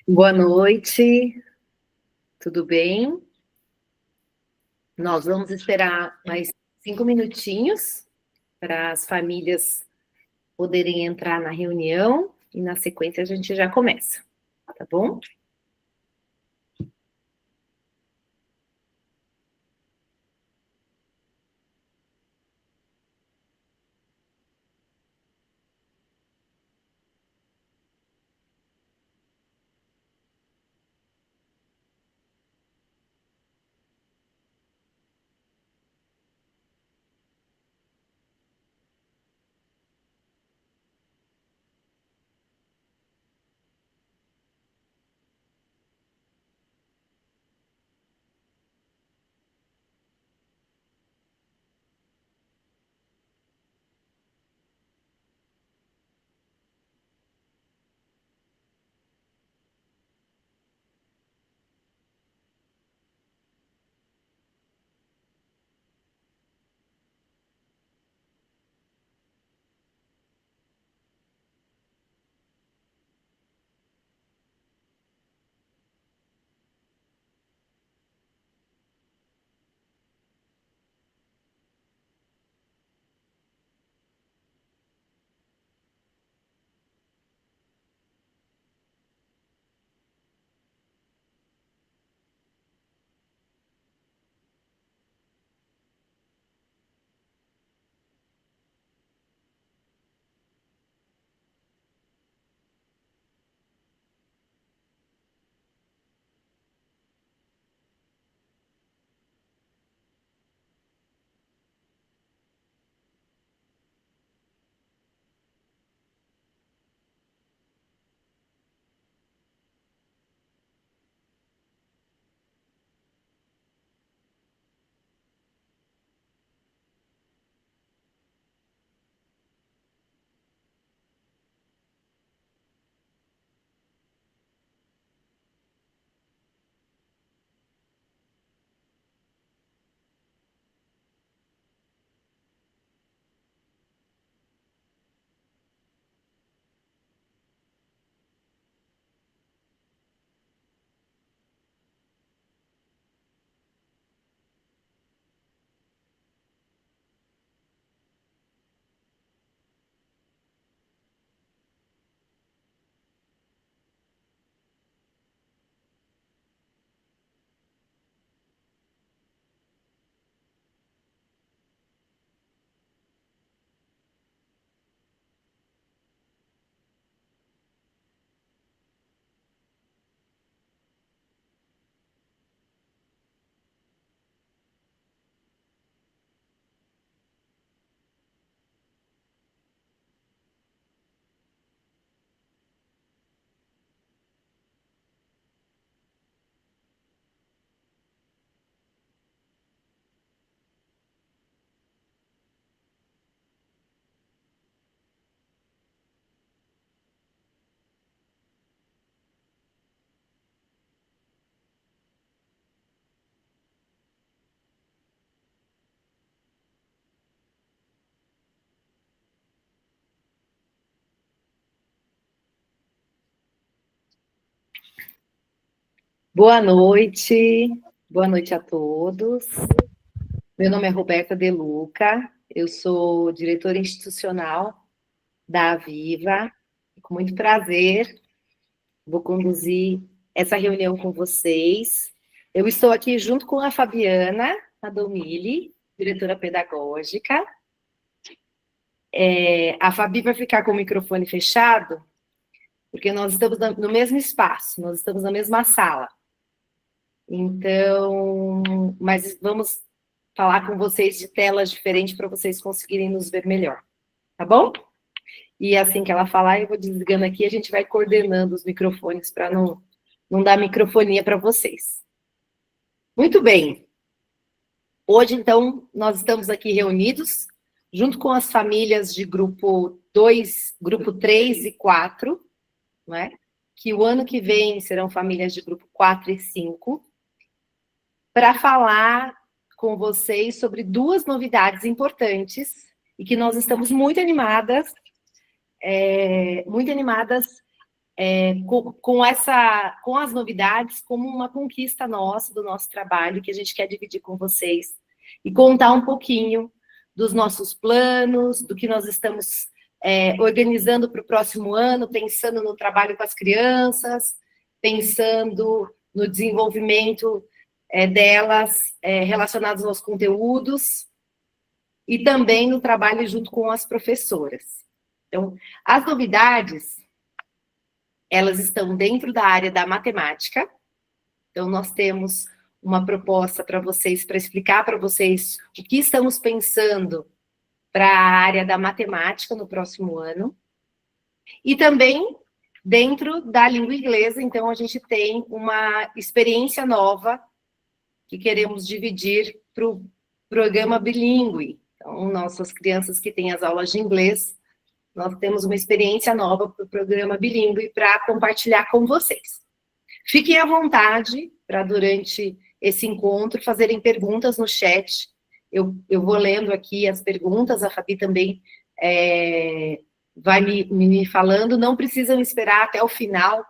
Boa noite, tudo bem? Nós vamos esperar mais 5 minutinhos para as famílias poderem entrar na reunião e na sequência a gente já começa, tá bom? Boa noite a todos. Meu nome é Roberta De Luca, eu sou diretora institucional da Aviva. Com muito prazer, vou conduzir essa reunião com vocês. Eu estou aqui junto com a Fabiana Adomili, diretora pedagógica. A Fabi vai ficar com o microfone fechado, porque nós estamos no mesmo espaço, nós estamos na mesma sala. Então, mas vamos falar com vocês de telas diferentes para vocês conseguirem nos ver melhor, tá bom? E assim que ela falar, eu vou desligando aqui, a gente vai coordenando os microfones para não dar microfonia para vocês. Muito bem. Hoje, então, nós estamos aqui reunidos, junto com as famílias de grupo 2, grupo 3 e 4, não é? Que o ano que vem serão famílias de grupo 4 e 5, para falar com vocês sobre duas novidades importantes e que nós estamos muito animadas com as novidades como uma conquista nossa, do nosso trabalho, que a gente quer dividir com vocês e contar um pouquinho dos nossos planos, do que nós estamos organizando para o próximo ano, pensando no trabalho com as crianças, pensando no desenvolvimento delas relacionados aos conteúdos e também no trabalho junto com as professoras. Então, as novidades, elas estão dentro da área da matemática. Então, nós temos uma proposta para vocês, para explicar para vocês o que estamos pensando para a área da matemática no próximo ano. E também dentro da língua inglesa, então, a gente tem uma experiência nova que queremos dividir para o programa bilíngue. Então, nossas crianças que têm as aulas de inglês, nós temos uma experiência nova para o programa bilíngue para compartilhar com vocês. Fiquem à vontade para, durante esse encontro, fazerem perguntas no chat. Eu vou lendo aqui as perguntas, a Fabi também vai me falando. Não precisam esperar até o final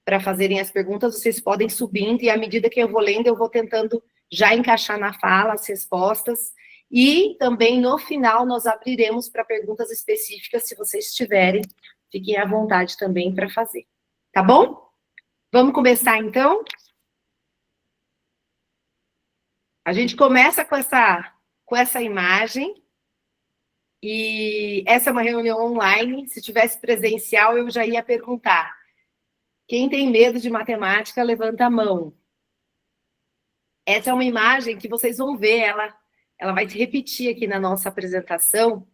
para fazerem as perguntas, vocês podem subindo, e à medida que eu vou lendo, eu vou tentando já encaixar na fala as respostas. E também, no final, nós abriremos para perguntas específicas, se vocês tiverem. Fiquem à vontade também para fazer. Tá bom? Vamos começar, então? A gente começa com essa imagem. E essa é uma reunião online. Se tivesse presencial, eu já ia perguntar. Quem tem medo de matemática, levanta a mão. Essa é uma imagem que vocês vão ver, ela vai se repetir aqui na nossa apresentação,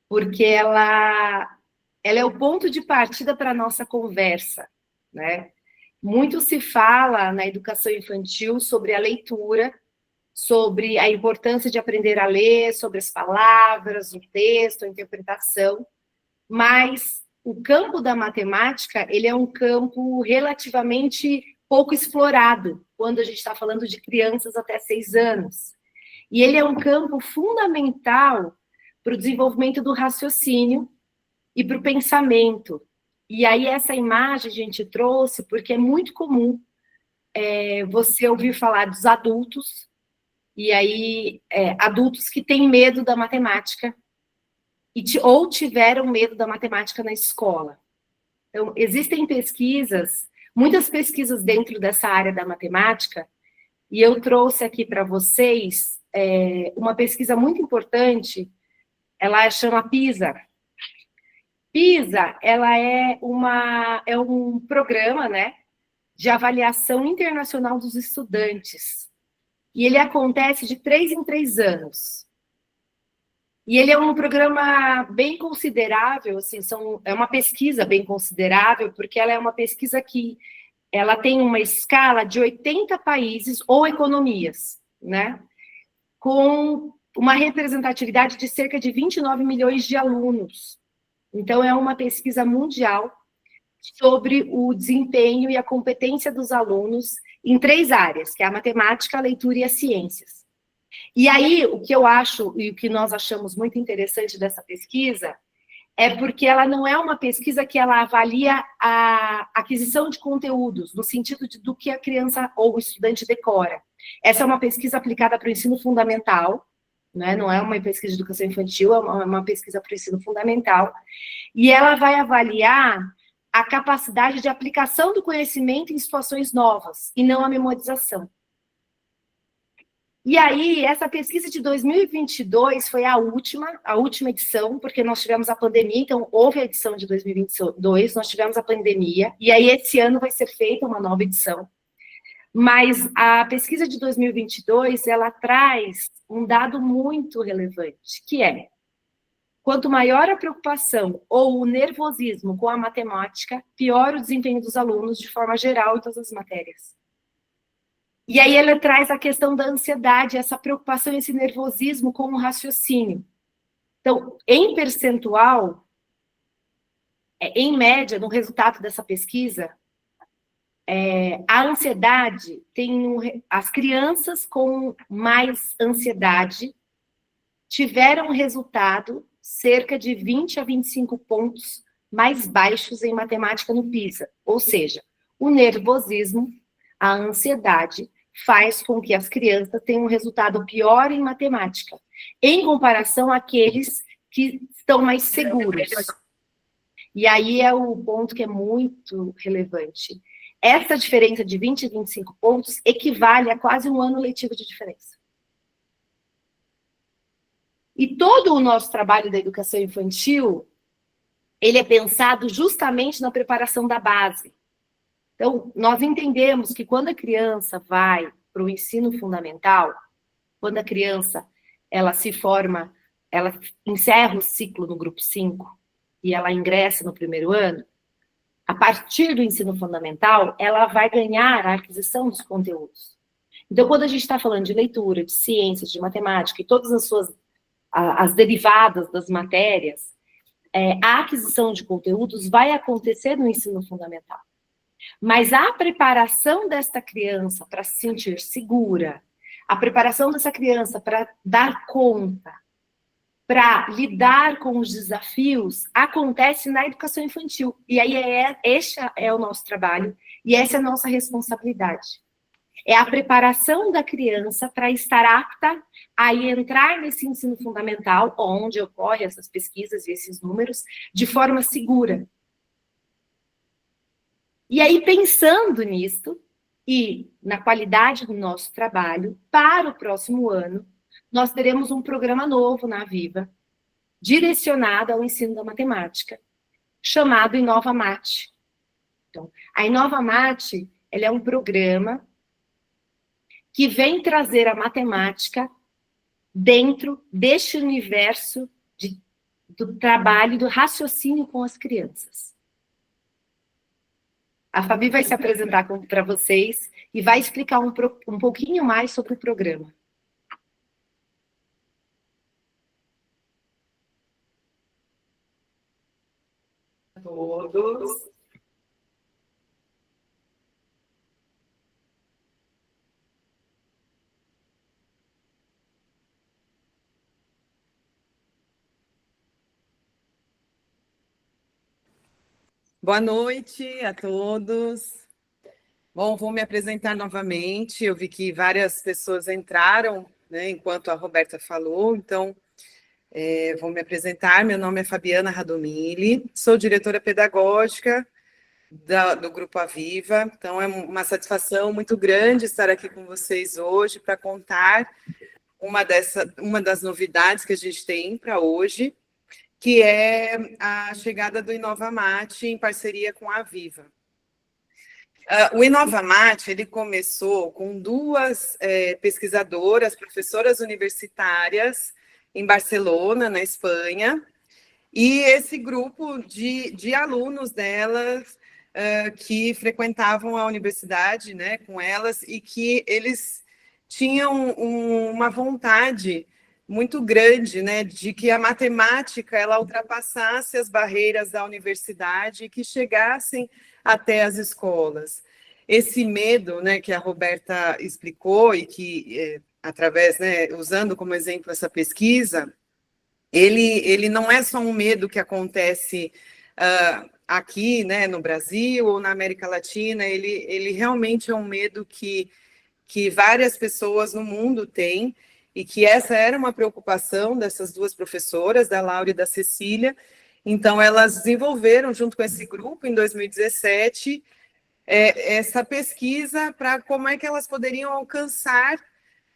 porque ela é o ponto de partida para a nossa conversa, né? Muito se fala na educação infantil sobre a leitura, sobre a importância de aprender a ler, sobre as palavras, o texto, a interpretação, mas o campo da matemática, ele é um campo relativamente pouco explorado, quando a gente está falando de crianças até 6 anos. E ele é um campo fundamental para o desenvolvimento do raciocínio e para o pensamento. E aí essa imagem a gente trouxe porque é muito comum você ouvir falar dos adultos, e aí adultos que têm medo da matemática, ou tiveram medo da matemática na escola. Então, existem pesquisas, muitas pesquisas dentro dessa área da matemática, e eu trouxe aqui para vocês uma pesquisa muito importante, ela chama PISA. PISA, ela é um programa, né, de avaliação internacional dos estudantes, e ele acontece de 3 em 3 anos. E ele é um programa bem considerável, assim, é uma pesquisa bem considerável, porque ela é uma pesquisa que ela tem uma escala de 80 países ou economias, né? Com uma representatividade de cerca de 29 milhões de alunos. Então, é uma pesquisa mundial sobre o desempenho e a competência dos alunos em 3 áreas, que é a matemática, a leitura e as ciências. E aí, o que eu acho, e o que nós achamos muito interessante dessa pesquisa, é porque ela não é uma pesquisa que ela avalia a aquisição de conteúdos, no sentido do que a criança ou o estudante decora. Essa é uma pesquisa aplicada para o ensino fundamental, né? Não é uma pesquisa de educação infantil, é uma pesquisa para o ensino fundamental, e ela vai avaliar a capacidade de aplicação do conhecimento em situações novas, e não a memorização. E aí, essa pesquisa de 2022 foi a última edição, porque nós tivemos a pandemia, então houve a edição de 2022, nós tivemos a pandemia, e aí esse ano vai ser feita uma nova edição. Mas a pesquisa de 2022, ela traz um dado muito relevante, que é, quanto maior a preocupação ou o nervosismo com a matemática, pior o desempenho dos alunos de forma geral em todas as matérias. E aí ela traz a questão da ansiedade, essa preocupação, esse nervosismo com o raciocínio. Então, em percentual, em média, no resultado dessa pesquisa, a ansiedade as crianças com mais ansiedade tiveram resultado cerca de 20 a 25 pontos mais baixos em matemática no PISA. Ou seja, o nervosismo, a ansiedade, faz com que as crianças tenham um resultado pior em matemática, em comparação àqueles que estão mais seguros. E aí é o ponto que é muito relevante. Essa diferença de 20 e 25 pontos equivale a quase um ano letivo de diferença. E todo o nosso trabalho da educação infantil, ele é pensado justamente na preparação da base. Então, nós entendemos que quando a criança vai para o ensino fundamental, quando a criança ela se forma, ela encerra o ciclo no grupo 5 e ela ingressa no primeiro ano, a partir do ensino fundamental, ela vai ganhar a aquisição dos conteúdos. Então, quando a gente está falando de leitura, de ciências, de matemática e todas as derivadas das matérias, a aquisição de conteúdos vai acontecer no ensino fundamental. Mas a preparação desta criança para se sentir segura, a preparação dessa criança para dar conta, para lidar com os desafios, acontece na educação infantil. E aí este é o nosso trabalho e essa é a nossa responsabilidade. É a preparação da criança para estar apta a entrar nesse ensino fundamental, onde ocorrem essas pesquisas e esses números, de forma segura. E aí, pensando nisso, e na qualidade do nosso trabalho, para o próximo ano, nós teremos um programa novo na Viva, direcionado ao ensino da matemática, chamado Inova Mate. Então, a Inova Mate, ela é um programa que vem trazer a matemática dentro deste universo do trabalho, do raciocínio com as crianças. A Fabi vai se apresentar para vocês e vai explicar um pouquinho mais sobre o programa. A todos. Boa noite a todos. Bom, vou me apresentar novamente. Eu vi que várias pessoas entraram, né, enquanto a Roberta falou, então vou me apresentar. Meu nome é Fabiana Radomili, sou diretora pedagógica do Grupo Aviva, então é uma satisfação muito grande estar aqui com vocês hoje para contar uma das novidades que a gente tem para hoje, que é a chegada do Inova Mate em parceria com a Aviva. O Inova Mate, ele começou com duas pesquisadoras, professoras universitárias em Barcelona, na Espanha, e esse grupo de alunos delas que frequentavam a universidade, né, com elas, e que eles tinham uma vontade muito grande, né, de que a matemática ela ultrapassasse as barreiras da universidade e que chegassem até as escolas. Esse medo, né, que a Roberta explicou e que através, né, usando como exemplo essa pesquisa, ele não é só um medo que acontece aqui, né, no Brasil ou na América Latina, ele realmente é um medo que várias pessoas no mundo têm, e que essa era uma preocupação dessas duas professoras, da Laura e da Cecília. Então, elas desenvolveram, junto com esse grupo, em 2017, essa pesquisa para como é que elas poderiam alcançar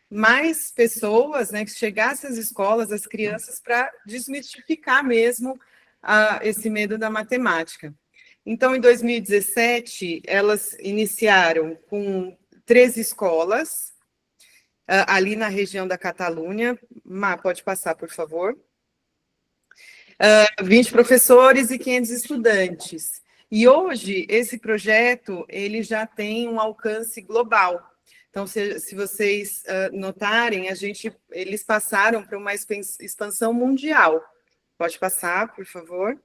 mais pessoas, né, que chegassem às escolas, às crianças, para desmistificar mesmo esse medo da matemática. Então, em 2017, elas iniciaram com 13 escolas, ali na região da Catalunha. Má, pode passar, por favor. 20 professores e 500 estudantes. E hoje, esse projeto ele já tem um alcance global. Então, se vocês notarem, eles passaram para uma expansão mundial. Pode passar, por favor.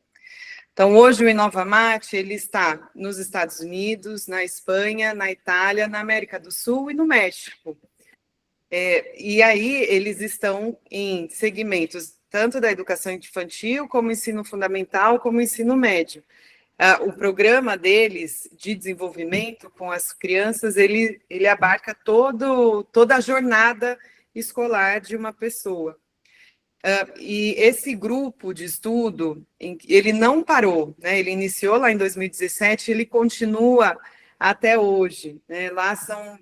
Então, hoje o Inova Mate ele está nos Estados Unidos, na Espanha, na Itália, na América do Sul e no México. E aí eles estão em segmentos tanto da educação infantil, como ensino fundamental, como ensino médio. O programa deles de desenvolvimento com as crianças, ele abarca toda a jornada escolar de uma pessoa. E esse grupo de estudo, ele não parou, né? Ele iniciou lá em 2017, ele continua até hoje, né? Lá são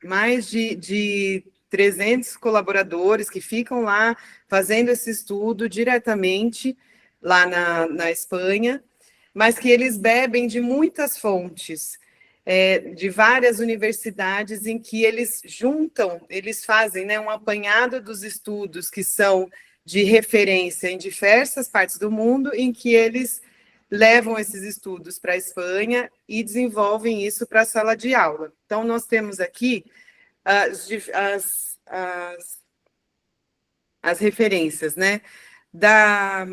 mais de 300 colaboradores que ficam lá fazendo esse estudo diretamente lá na Espanha, mas que eles bebem de muitas fontes, de várias universidades em que eles juntam, eles fazem, né, um apanhado dos estudos que são de referência em diversas partes do mundo, em que eles levam esses estudos para a Espanha e desenvolvem isso para a sala de aula. Então, nós temos aqui as referências, né, da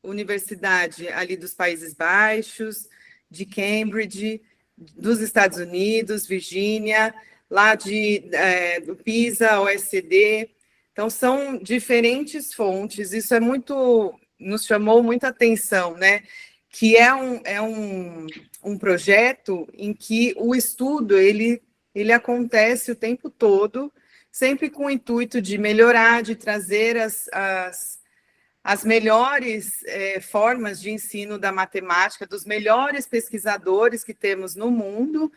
Universidade ali dos Países Baixos, de Cambridge, dos Estados Unidos, Virgínia, lá do PISA, OECD. Então, são diferentes fontes, isso nos chamou muita atenção, né? Que é um projeto em que o estudo, ele acontece o tempo todo, sempre com o intuito de melhorar, de trazer as melhores formas de ensino da matemática, dos melhores pesquisadores que temos no mundo,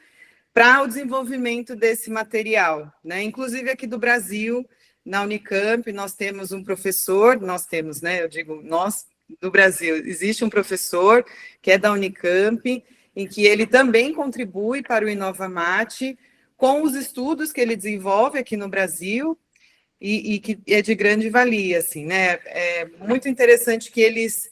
para o desenvolvimento desse material, né? Inclusive aqui do Brasil, na Unicamp, nós temos um professor, né? Eu digo nós do Brasil, existe um professor que é da Unicamp, em que ele também contribui para o InovaMat, com os estudos que ele desenvolve aqui no Brasil, e que é de grande valia, assim, né? É muito interessante que eles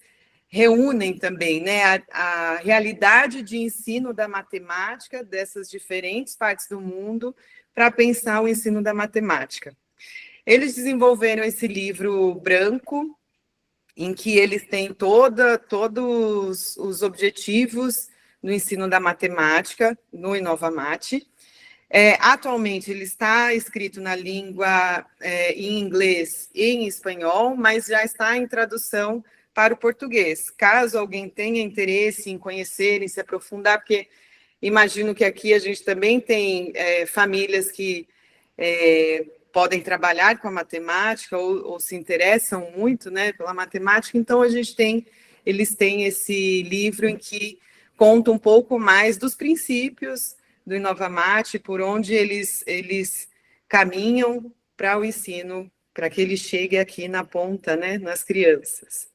reúnem também, né, a realidade de ensino da matemática dessas diferentes partes do mundo para pensar o ensino da matemática. Eles desenvolveram esse livro branco, em que eles têm todos os objetivos no ensino da matemática, no InovaMat. Atualmente, ele está escrito na língua em inglês e em espanhol, mas já está em tradução para o português. Caso alguém tenha interesse em conhecer, em se aprofundar, porque imagino que aqui a gente também tem famílias que podem trabalhar com a matemática ou se interessam muito, né, pela matemática, então eles têm esse livro em que conta um pouco mais dos princípios do InovaMat, por onde eles caminham para o ensino, para que ele chegue aqui na ponta, né, nas crianças.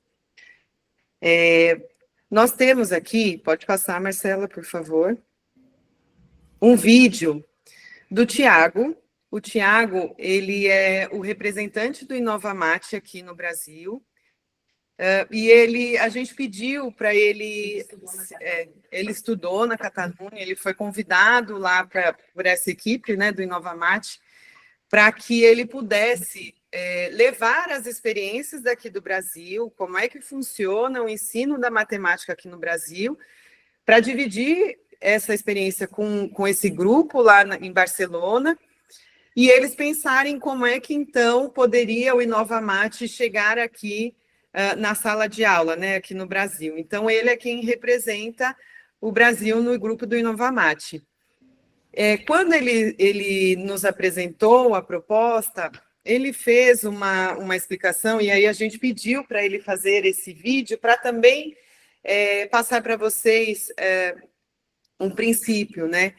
Nós temos aqui, pode passar, Marcela, por favor, um vídeo do Tiago. O Tiago, ele é o representante do InovaMat aqui no Brasil, e a gente pediu para ele, ele estudou na Catalunha, ele foi convidado lá por essa equipe, né, do InovaMat, para que ele pudesse levar as experiências daqui do Brasil, como é que funciona o ensino da matemática aqui no Brasil, para dividir essa experiência com esse grupo lá em Barcelona, e eles pensarem como é que, então, poderia o InovaMat chegar aqui na sala de aula, né, aqui no Brasil. Então, ele é quem representa o Brasil no grupo do InovaMat. Quando ele nos apresentou a proposta, ele fez uma explicação, e aí a gente pediu para ele fazer esse vídeo para também passar para vocês um princípio, né?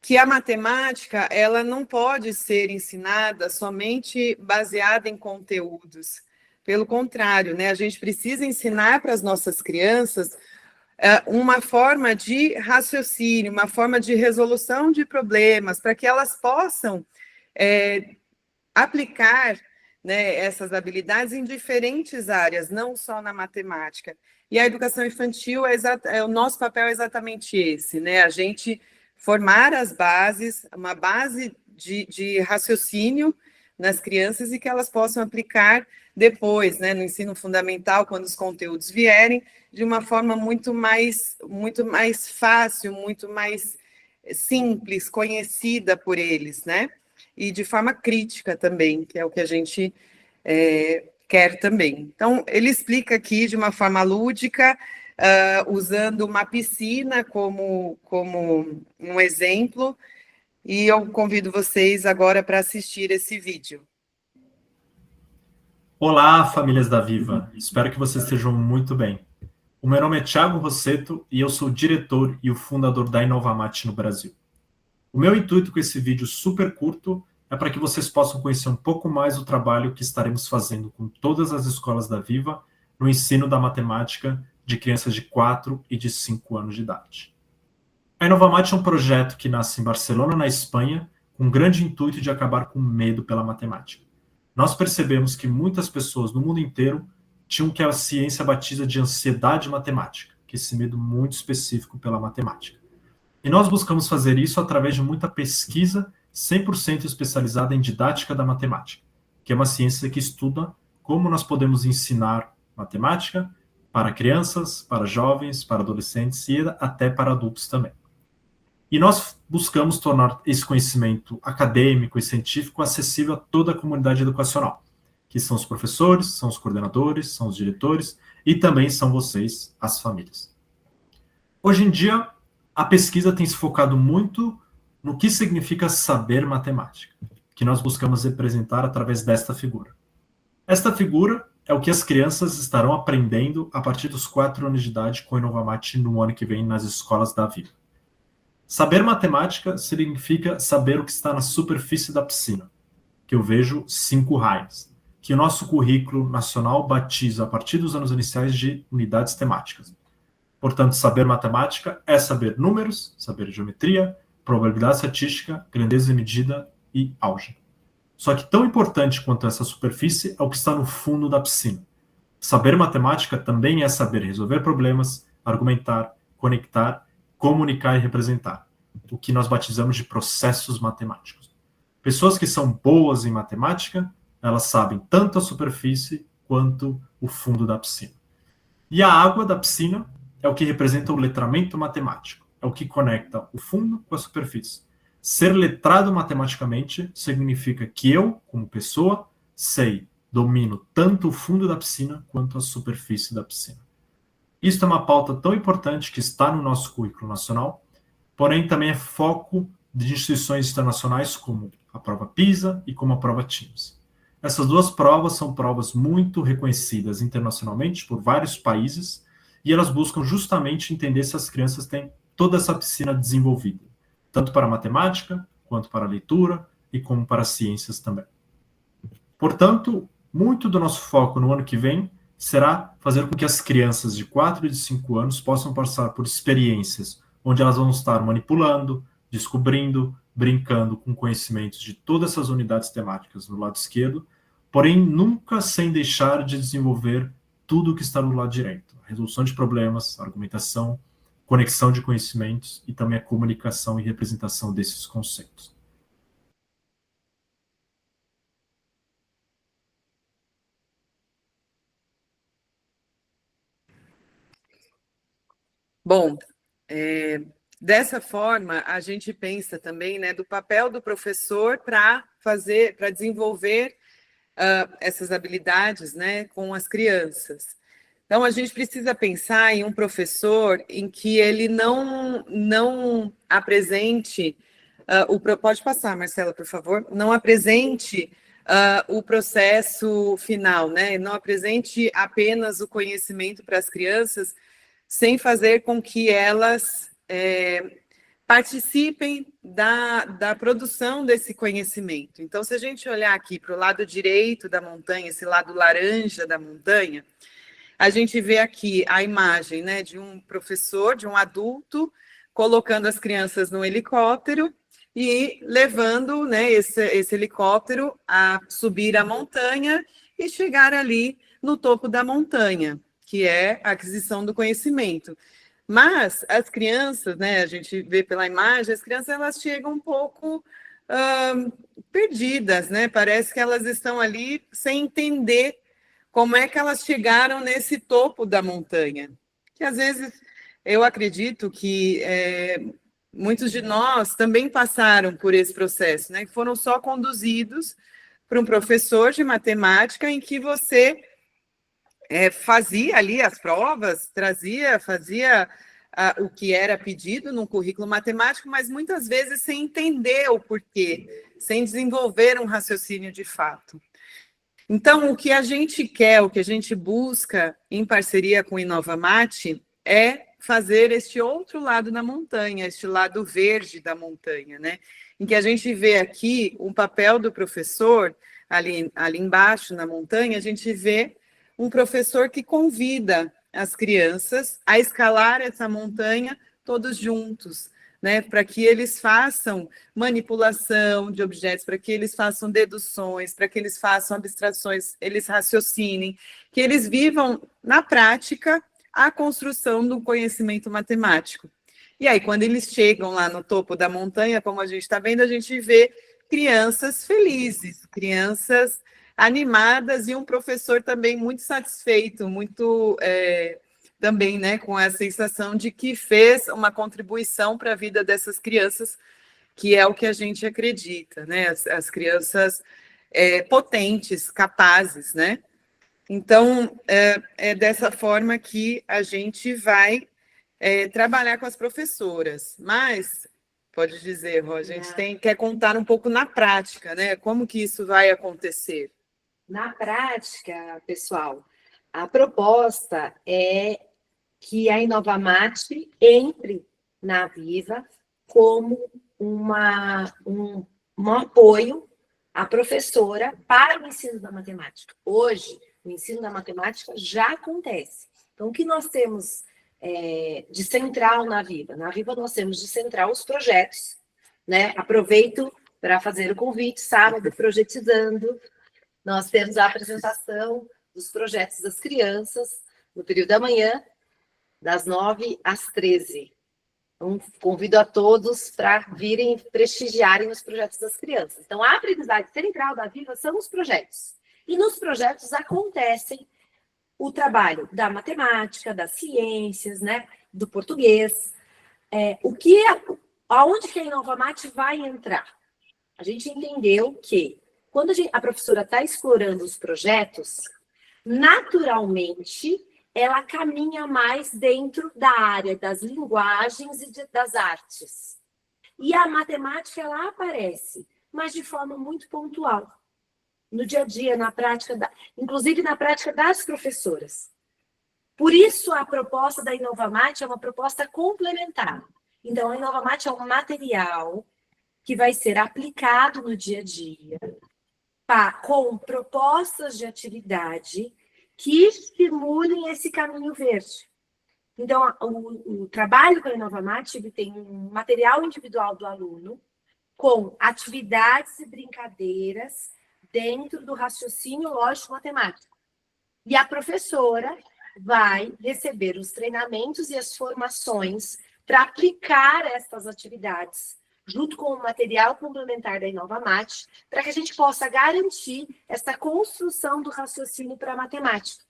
Que a matemática, ela não pode ser ensinada somente baseada em conteúdos. Pelo contrário, né? A gente precisa ensinar para as nossas crianças uma forma de raciocínio, uma forma de resolução de problemas, para que elas possam aplicar, né, essas habilidades em diferentes áreas, não só na matemática. E a educação infantil, o nosso papel é exatamente esse, né? A gente formar as bases, uma base de raciocínio nas crianças e que elas possam aplicar depois, né, no ensino fundamental, quando os conteúdos vierem, de uma forma muito mais fácil, muito mais simples, conhecida por eles, né? E de forma crítica também, que é o que a gente quer também. Então, ele explica aqui de uma forma lúdica, usando uma piscina como um exemplo, e eu convido vocês agora para assistir esse vídeo. Olá, famílias da Viva. Espero que vocês estejam muito bem. O meu nome é Thiago Rosseto e eu sou o diretor e o fundador da Inovamate no Brasil. O meu intuito com esse vídeo super curto é para que vocês possam conhecer um pouco mais o trabalho que estaremos fazendo com todas as escolas da Viva no ensino da matemática de crianças de 4 e de 5 anos de idade. A Inovamate é um projeto que nasce em Barcelona, na Espanha, com o grande intuito de acabar com o medo pela matemática. Nós percebemos que muitas pessoas no mundo inteiro tinham o que a ciência batiza de ansiedade matemática, que é esse medo muito específico pela matemática. E nós buscamos fazer isso através de muita pesquisa 100% especializada em didática da matemática, que é uma ciência que estuda como nós podemos ensinar matemática para crianças, para jovens, para adolescentes e até para adultos também. E nós buscamos tornar esse conhecimento acadêmico e científico acessível a toda a comunidade educacional, que são os professores, são os coordenadores, são os diretores e também são vocês, as famílias. Hoje em dia, a pesquisa tem se focado muito no que significa saber matemática, que nós buscamos representar através desta figura. Esta figura é o que as crianças estarão aprendendo a partir dos 4 anos de idade com a Inovamate no ano que vem nas escolas da Viva. Saber matemática significa saber o que está na superfície da piscina, que eu vejo 5 raias, que o nosso currículo nacional batiza a partir dos anos iniciais de unidades temáticas. Portanto, saber matemática é saber números, saber geometria, probabilidade estatística, grandeza e medida e álgebra. Só que tão importante quanto essa superfície é o que está no fundo da piscina. Saber matemática também é saber resolver problemas, argumentar, conectar, comunicar e representar, o que nós batizamos de processos matemáticos. Pessoas que são boas em matemática, elas sabem tanto a superfície quanto o fundo da piscina. E a água da piscina é o que representa o letramento matemático, é o que conecta o fundo com a superfície. Ser letrado matematicamente significa que eu, como pessoa, domino tanto o fundo da piscina quanto a superfície da piscina. Isso é uma pauta tão importante que está no nosso currículo nacional, porém também é foco de instituições internacionais como a prova PISA e como a prova TIMSS. Essas duas provas são provas muito reconhecidas internacionalmente por vários países e elas buscam justamente entender se as crianças têm toda essa piscina desenvolvida, tanto para a matemática, quanto para a leitura e como para as ciências também. Portanto, muito do nosso foco no ano que vem será fazer com que as crianças de 4 e de 5 anos possam passar por experiências onde elas vão estar manipulando, descobrindo, brincando com conhecimentos de todas essas unidades temáticas no lado esquerdo, porém nunca sem deixar de desenvolver tudo o que está no lado direito. A resolução de problemas, argumentação, conexão de conhecimentos e também a comunicação e representação desses conceitos. Bom, dessa forma, a gente pensa também, né, do papel do professor para desenvolver essas habilidades, né, com as crianças. Então, a gente precisa pensar em um professor em que ele não apresente, pode passar, Marcela, por favor, não apresente o processo final, né, não apresente apenas o conhecimento para as crianças, sem fazer com que elas participem da produção desse conhecimento. Então, se a gente olhar aqui para o lado direito da montanha, esse lado laranja da montanha, a gente vê aqui a imagem, né, de um professor, de um adulto, colocando as crianças no helicóptero e levando, né, esse helicóptero a subir a montanha e chegar ali no topo da montanha, que é a aquisição do conhecimento. Mas as crianças, né, a gente vê pela imagem, as crianças elas chegam um pouco perdidas, né? Parece que elas estão ali sem entender como é que elas chegaram nesse topo da montanha. Que às vezes eu acredito que muitos de nós também passaram por esse processo, né? Que foram só conduzidos para um professor de matemática em que você fazia ali as provas, fazia o que era pedido no currículo matemático, mas muitas vezes sem entender o porquê, sem desenvolver um raciocínio de fato. Então, o que a gente quer, o que a gente busca em parceria com o InovaMat é fazer este outro lado da montanha, este lado verde da montanha, né? Em que a gente vê aqui um papel do professor, ali embaixo na montanha, a gente vê um professor que convida as crianças a escalar essa montanha todos juntos, né, para que eles façam manipulação de objetos, para que eles façam deduções, para que eles façam abstrações, eles raciocinem, que eles vivam na prática a construção do conhecimento matemático. E aí, quando eles chegam lá no topo da montanha, como a gente está vendo, a gente vê crianças felizes, crianças animadas e um professor também muito satisfeito, muito também, né, com a sensação de que fez uma contribuição para a vida dessas crianças, que é o que a gente acredita, né, as crianças potentes, capazes, né? Então, é dessa forma que a gente vai trabalhar com as professoras, mas pode dizer, Rô, a gente quer contar um pouco na prática, né? Como que isso vai acontecer? Na prática, pessoal, a proposta é que a InovaMat entre na Viva como um apoio à professora para o ensino da matemática. Hoje, o ensino da matemática já acontece. Então, o que nós temos de central na Viva? Na Viva nós temos de central os projetos, né? Aproveito para fazer o convite, sábado, Projetizando. Nós temos a apresentação dos projetos das crianças no período da manhã, das 9 às 13. Então, convido a todos para virem prestigiarem os projetos das crianças. Então, a aprendizagem central da Viva são os projetos. E nos projetos acontecem o trabalho da matemática, das ciências, né, do português. Aonde que a InovaMat vai entrar? A gente entendeu que quando a professora está explorando os projetos, naturalmente, ela caminha mais dentro da área das linguagens e das artes. E a matemática, ela aparece, mas de forma muito pontual. No dia a dia, na prática, inclusive na prática das professoras. Por isso, a proposta da InovaMat é uma proposta complementar. Então, a InovaMat é um material que vai ser aplicado no dia a dia, com propostas de atividade que estimulem esse caminho verde. Então, o trabalho com a InovaMat tem um material individual do aluno com atividades e brincadeiras dentro do raciocínio lógico-matemático. E a professora vai receber os treinamentos e as formações para aplicar essas atividades junto com o material complementar da InovaMat, para que a gente possa garantir essa construção do raciocínio para a matemática.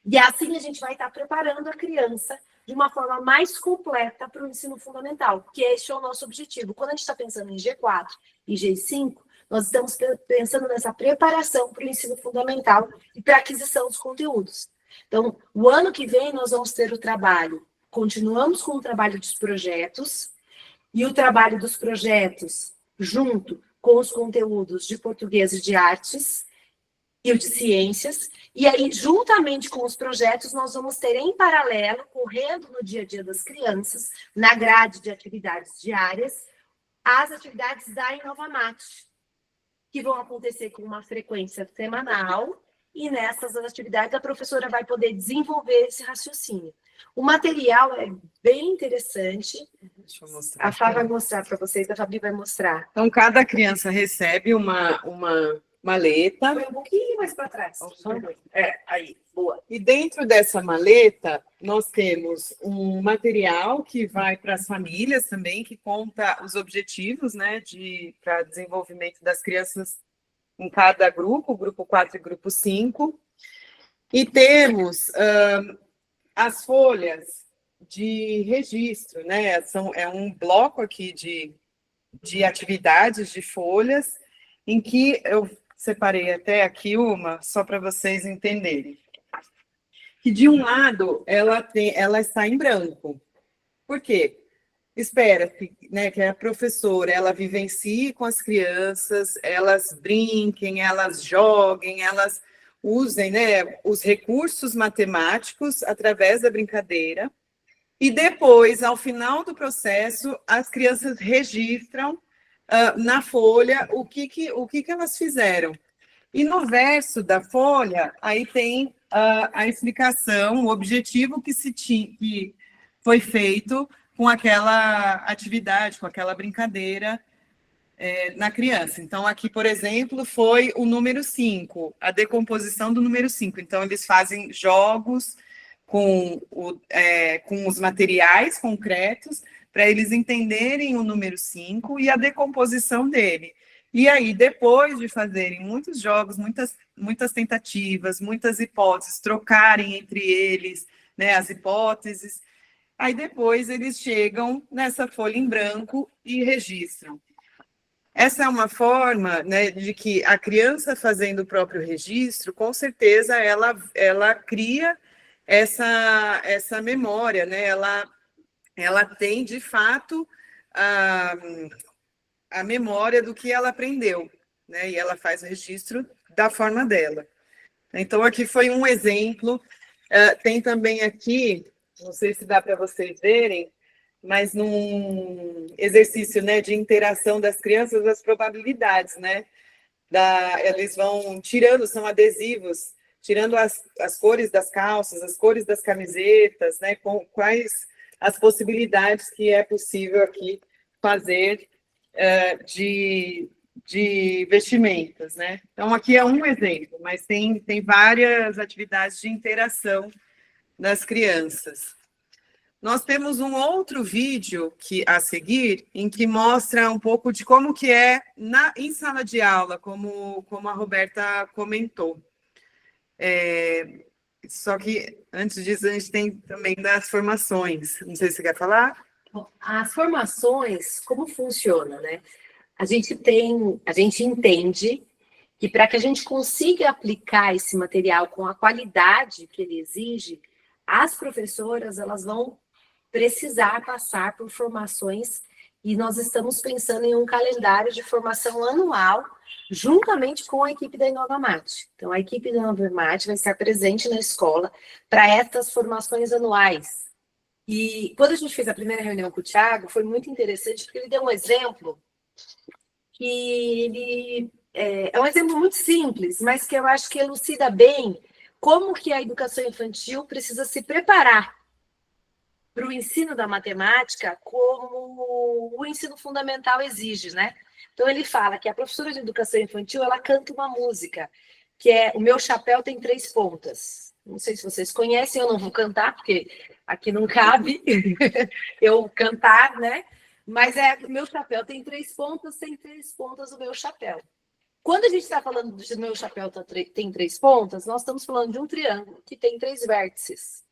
E assim a gente vai estar preparando a criança de uma forma mais completa para o ensino fundamental, que este é o nosso objetivo. Quando a gente está pensando em G4 e G5, nós estamos pensando nessa preparação para o ensino fundamental e para a aquisição dos conteúdos. Então, o ano que vem nós vamos ter o trabalho, continuamos com o trabalho dos projetos, e o trabalho dos projetos junto com os conteúdos de português e de artes e o de ciências. E aí, juntamente com os projetos, nós vamos ter em paralelo, correndo no dia a dia das crianças, na grade de atividades diárias, as atividades da InovaMat, que vão acontecer com uma frequência semanal, e nessas atividades a professora vai poder desenvolver esse raciocínio. O material é bem interessante. Deixa eu mostrar. A Fá vai mostrar para vocês, a Fabi vai mostrar. Então, cada criança recebe uma maleta. Foi um pouquinho mais para trás. Aí, boa. E dentro dessa maleta, nós temos um material que vai para as famílias também, que conta os objetivos, né, para desenvolvimento das crianças em cada grupo 4 e grupo 5. E temos as folhas de registro, né? É um bloco aqui de atividades de folhas, em que separei até aqui uma, só para vocês entenderem. Que de um lado, ela está em branco. Por quê? Espera-se, né, que a professora ela vivencie com as crianças, elas brinquem, elas joguem, elas usem, né, os recursos matemáticos através da brincadeira. E depois, ao final do processo, as crianças registram na folha o que elas fizeram. E no verso da folha, aí tem a explicação, o objetivo que foi feito com aquela atividade, com aquela brincadeira na criança. Então, aqui, por exemplo, foi o número 5, a decomposição do número 5. Então, eles fazem jogos com os materiais concretos para eles entenderem o número 5 e a decomposição dele. E aí, depois de fazerem muitos jogos, muitas tentativas, muitas hipóteses, trocarem entre eles, né, as hipóteses, aí depois eles chegam nessa folha em branco e registram. Essa é uma forma, né, de que a criança fazendo o próprio registro, com certeza ela cria essa memória, né? Ela tem, de fato, a memória do que ela aprendeu, né? E ela faz o registro da forma dela. Então, aqui foi um exemplo. Tem também aqui, não sei se dá para vocês verem, mas num exercício, né, de interação das crianças, as probabilidades, né? Eles vão tirando, são adesivos, tirando as cores das calças, as cores das camisetas, né? Quais as possibilidades que é possível aqui fazer de vestimentas, né? Então, aqui é um exemplo, mas tem várias atividades de interação das crianças. Nós temos um outro vídeo a seguir, em que mostra um pouco de como que é em sala de aula, como a Roberta comentou. Só que, antes disso, a gente tem também das formações. Não sei se você quer falar. As formações, como funciona, né? A gente entende que para que a gente consiga aplicar esse material com a qualidade que ele exige, as professoras elas vão precisar passar por formações e nós estamos pensando em um calendário de formação anual juntamente com a equipe da InovaMat. Então, a equipe da InovaMat vai estar presente na escola para essas formações anuais. E quando a gente fez a primeira reunião com o Thiago, foi muito interessante, porque ele deu um exemplo que é um exemplo muito simples, mas que eu acho que elucida bem como que a educação infantil precisa se preparar para o ensino da matemática como o ensino fundamental exige, né? Então, ele fala que a professora de educação infantil, ela canta uma música, que é O Meu Chapéu Tem 3 Pontas. Não sei se vocês conhecem, eu não vou cantar, porque aqui não cabe eu cantar, né? Mas o meu chapéu tem 3 pontas, tem 3 pontas o meu chapéu. Quando a gente está falando do meu chapéu tem 3 pontas, nós estamos falando de um triângulo que tem 3 vértices.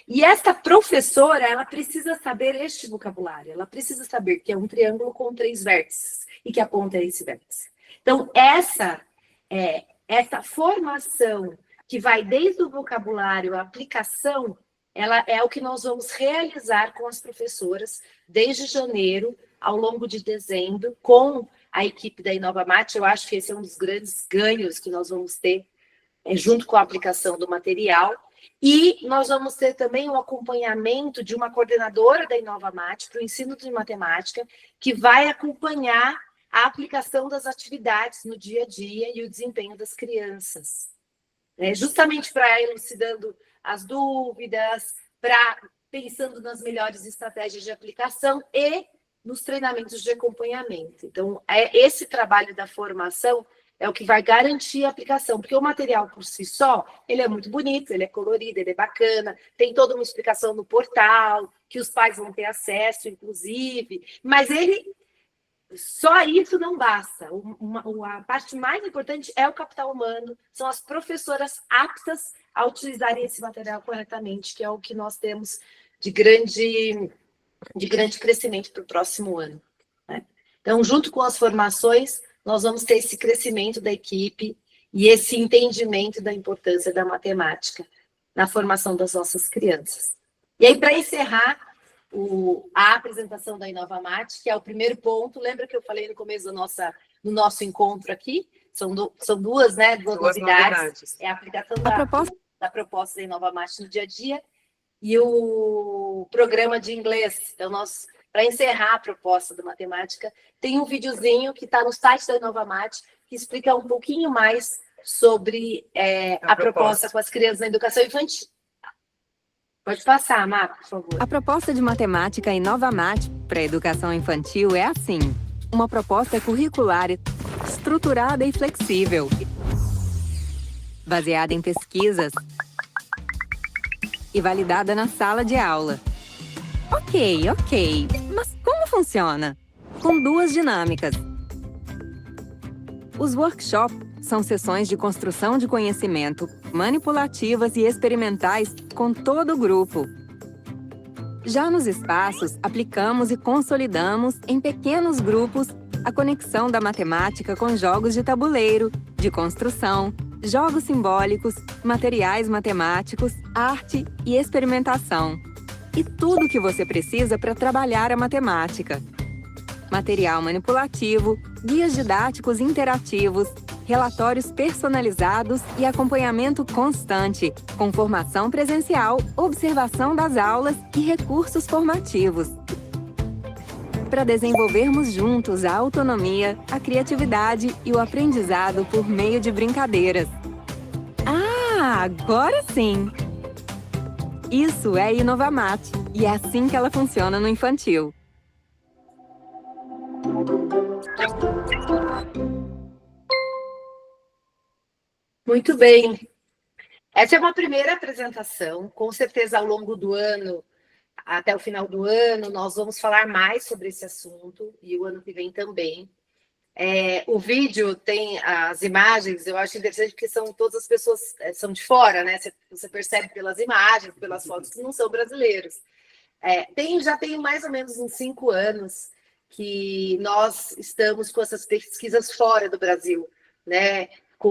E essa professora, ela precisa saber este vocabulário, ela precisa saber que é um triângulo com 3 vértices e que a ponta é esse vértice. Então, essa formação que vai desde o vocabulário à aplicação, ela é o que nós vamos realizar com as professoras desde janeiro, ao longo de dezembro, com a equipe da InovaMat. Eu acho que esse é um dos grandes ganhos que nós vamos ter, junto com a aplicação do material. E nós vamos ter também um acompanhamento de uma coordenadora da InovaMat para o ensino de matemática, que vai acompanhar a aplicação das atividades no dia a dia e o desempenho das crianças. Justamente para elucidando as dúvidas, pensando nas melhores estratégias de aplicação e nos treinamentos de acompanhamento. Então, esse trabalho da formação é o que vai garantir a aplicação, porque o material por si só, ele é muito bonito, ele é colorido, ele é bacana, tem toda uma explicação no portal, que os pais vão ter acesso, inclusive, mas só isso não basta. A parte mais importante é o capital humano, são as professoras aptas a utilizarem esse material corretamente, que é o que nós temos de grande crescimento para o próximo ano, né? Então, junto com as formações, nós vamos ter esse crescimento da equipe e esse entendimento da importância da matemática na formação das nossas crianças. E aí, para encerrar a apresentação da InovaMat, que é o primeiro ponto, lembra que eu falei no começo do nosso encontro aqui? São duas, né? Duas novidades. É a aplicação da proposta da InovaMat no dia a dia e o programa de inglês. Então, para encerrar a proposta da matemática, tem um videozinho que está no site da InovaMat que explica um pouquinho mais sobre a proposta com as crianças na educação infantil. Pode passar, Marco, por favor. A proposta de matemática InovaMat para a educação infantil é assim: uma proposta curricular estruturada e flexível, baseada em pesquisas e validada na sala de aula. Ok, mas como funciona? Com duas dinâmicas. Os workshops são sessões de construção de conhecimento, manipulativas e experimentais com todo o grupo. Já nos espaços, aplicamos e consolidamos em pequenos grupos a conexão da matemática com jogos de tabuleiro, de construção, jogos simbólicos, materiais matemáticos, arte e experimentação. E tudo o que você precisa para trabalhar a matemática. Material manipulativo, guias didáticos interativos, relatórios personalizados e acompanhamento constante, com formação presencial, observação das aulas e recursos formativos. Para desenvolvermos juntos a autonomia, a criatividade e o aprendizado por meio de brincadeiras. Ah, agora sim! Isso é InovaMat, e é assim que ela funciona no infantil. Muito bem. Essa é uma primeira apresentação. Com certeza, ao longo do ano, até o final do ano, nós vamos falar mais sobre esse assunto, e o ano que vem também. O vídeo tem as imagens, eu acho interessante porque todas as pessoas são de fora, né? Você percebe pelas imagens, pelas fotos, que não são brasileiros. Já tem mais ou menos uns 5 anos que nós estamos com essas pesquisas fora do Brasil, né?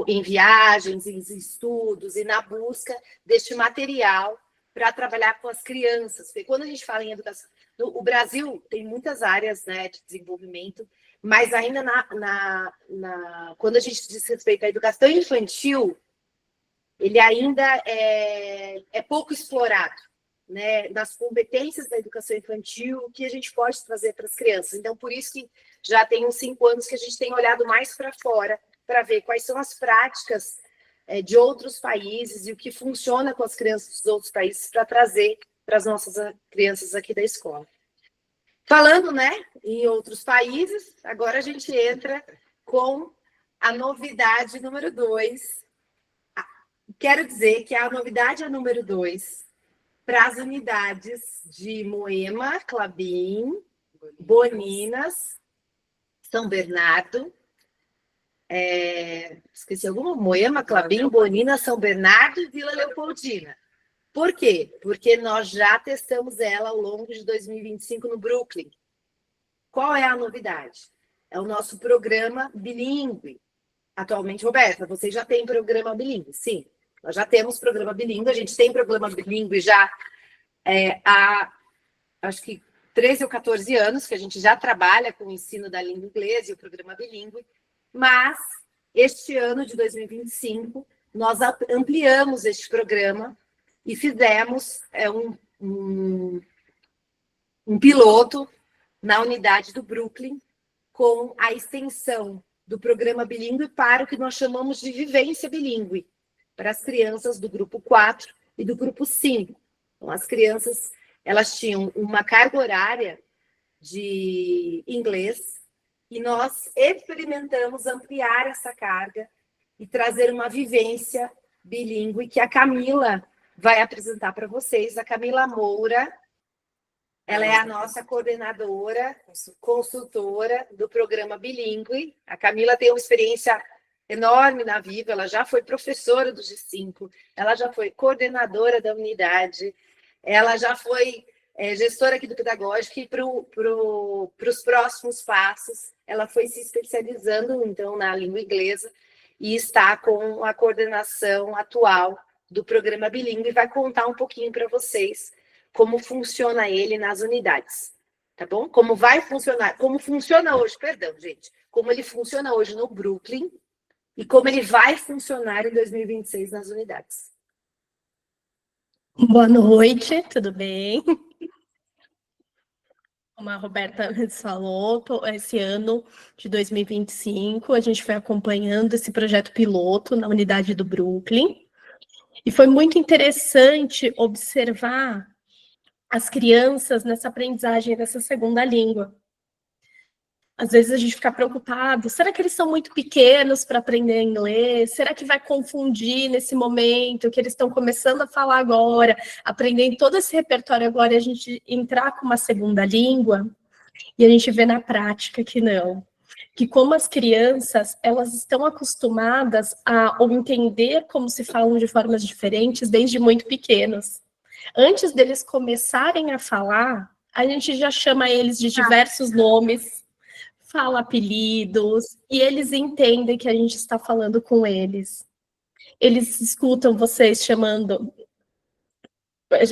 Em viagens, em estudos e na busca deste material para trabalhar com as crianças. Porque quando a gente fala em educação, o Brasil tem muitas áreas, né, de desenvolvimento, mas ainda quando a gente diz respeito à educação infantil, ele ainda é pouco explorado, né, nas competências da educação infantil, o que a gente pode trazer para as crianças. Então, por isso que já tem uns 5 anos que a gente tem olhado mais para fora, para ver quais são as práticas de outros países e o que funciona com as crianças dos outros países para trazer para as nossas crianças aqui da escola. Falando, né, em outros países, agora a gente entra com a novidade número 2. Quero dizer que a novidade número 2 para as unidades de Moema, Klabin, Boninas, São Bernardo, esqueci alguma? Moema, Klabin, Boninas, São Bernardo e Vila Leopoldina. Por quê? Porque nós já testamos ela ao longo de 2025 no Brooklyn. Qual é a novidade? É o nosso programa bilíngue. Atualmente, Roberta, você já tem programa bilíngue? Sim, nós já temos programa bilíngue. A gente tem programa bilíngue já há, acho que 13 ou 14 anos, que a gente já trabalha com o ensino da língua inglesa e o programa bilíngue. Mas, este ano de 2025, nós ampliamos este programa e fizemos um piloto na unidade do Brooklyn com a extensão do programa bilíngue para o que nós chamamos de vivência bilíngue, para as crianças do grupo 4 e do grupo 5. Então, as crianças, elas tinham uma carga horária de inglês e nós experimentamos ampliar essa carga e trazer uma vivência bilíngue que a Camila vai apresentar para vocês. A Camila Moura, ela é a nossa coordenadora, consultora do programa bilíngue. A Camila tem uma experiência enorme na Viva, ela já foi professora do G5, ela já foi coordenadora da unidade, ela já foi gestora aqui do Pedagógico, e para os próximos passos, ela foi se especializando, então, na língua inglesa, e está com a coordenação atual do programa bilíngue, e vai contar um pouquinho para vocês como funciona ele nas unidades, tá bom? Como vai funcionar, como funciona hoje, perdão, gente, como ele funciona hoje no Brooklyn, e como ele vai funcionar em 2026 nas unidades. Boa noite, tudo bem? Como a Roberta falou, esse ano de 2025, a gente foi acompanhando esse projeto piloto na unidade do Brooklyn, e foi muito interessante observar as crianças nessa aprendizagem dessa segunda língua. Às vezes a gente fica preocupado, será que eles são muito pequenos para aprender inglês? Será que vai confundir nesse momento, que eles estão começando a falar agora, aprendendo todo esse repertório agora, e a gente entrar com uma segunda língua? E a gente vê na prática que não. Que como as crianças, elas estão acostumadas a entender como se falam de formas diferentes desde muito pequenos. Antes deles começarem a falar, a gente já chama eles de diversos nomes, fala apelidos, e eles entendem que a gente está falando com eles. Eles escutam vocês chamando,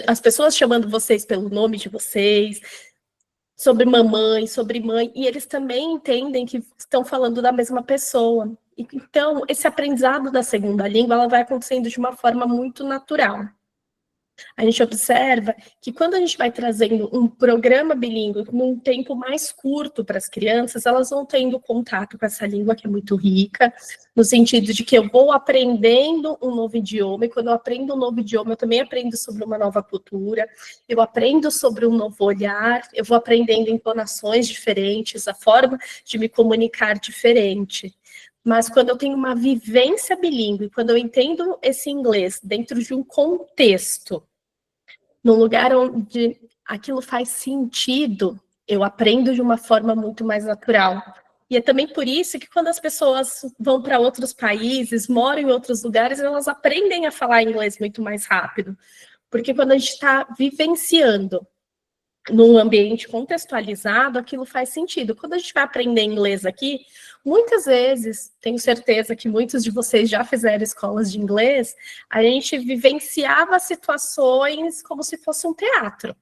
as pessoas chamando vocês pelo nome de vocês, sobre mamãe, sobre mãe, e eles também entendem que estão falando da mesma pessoa. Então, esse aprendizado da segunda língua, ela vai acontecendo de uma forma muito natural. A gente observa que quando a gente vai trazendo um programa bilíngue num tempo mais curto para as crianças, elas vão tendo contato com essa língua que é muito rica, no sentido de que eu vou aprendendo um novo idioma, e quando eu aprendo um novo idioma, eu também aprendo sobre uma nova cultura, eu aprendo sobre um novo olhar, eu vou aprendendo entonações diferentes, a forma de me comunicar diferente. Mas quando eu tenho uma vivência bilíngue, quando eu entendo esse inglês dentro de um contexto, num lugar onde aquilo faz sentido, eu aprendo de uma forma muito mais natural. E é também por isso que quando as pessoas vão para outros países, moram em outros lugares, elas aprendem a falar inglês muito mais rápido. Porque quando a gente está vivenciando num ambiente contextualizado, aquilo faz sentido. Quando a gente vai aprender inglês aqui, muitas vezes, tenho certeza que muitos de vocês já fizeram escolas de inglês, a gente vivenciava situações como se fosse um teatro.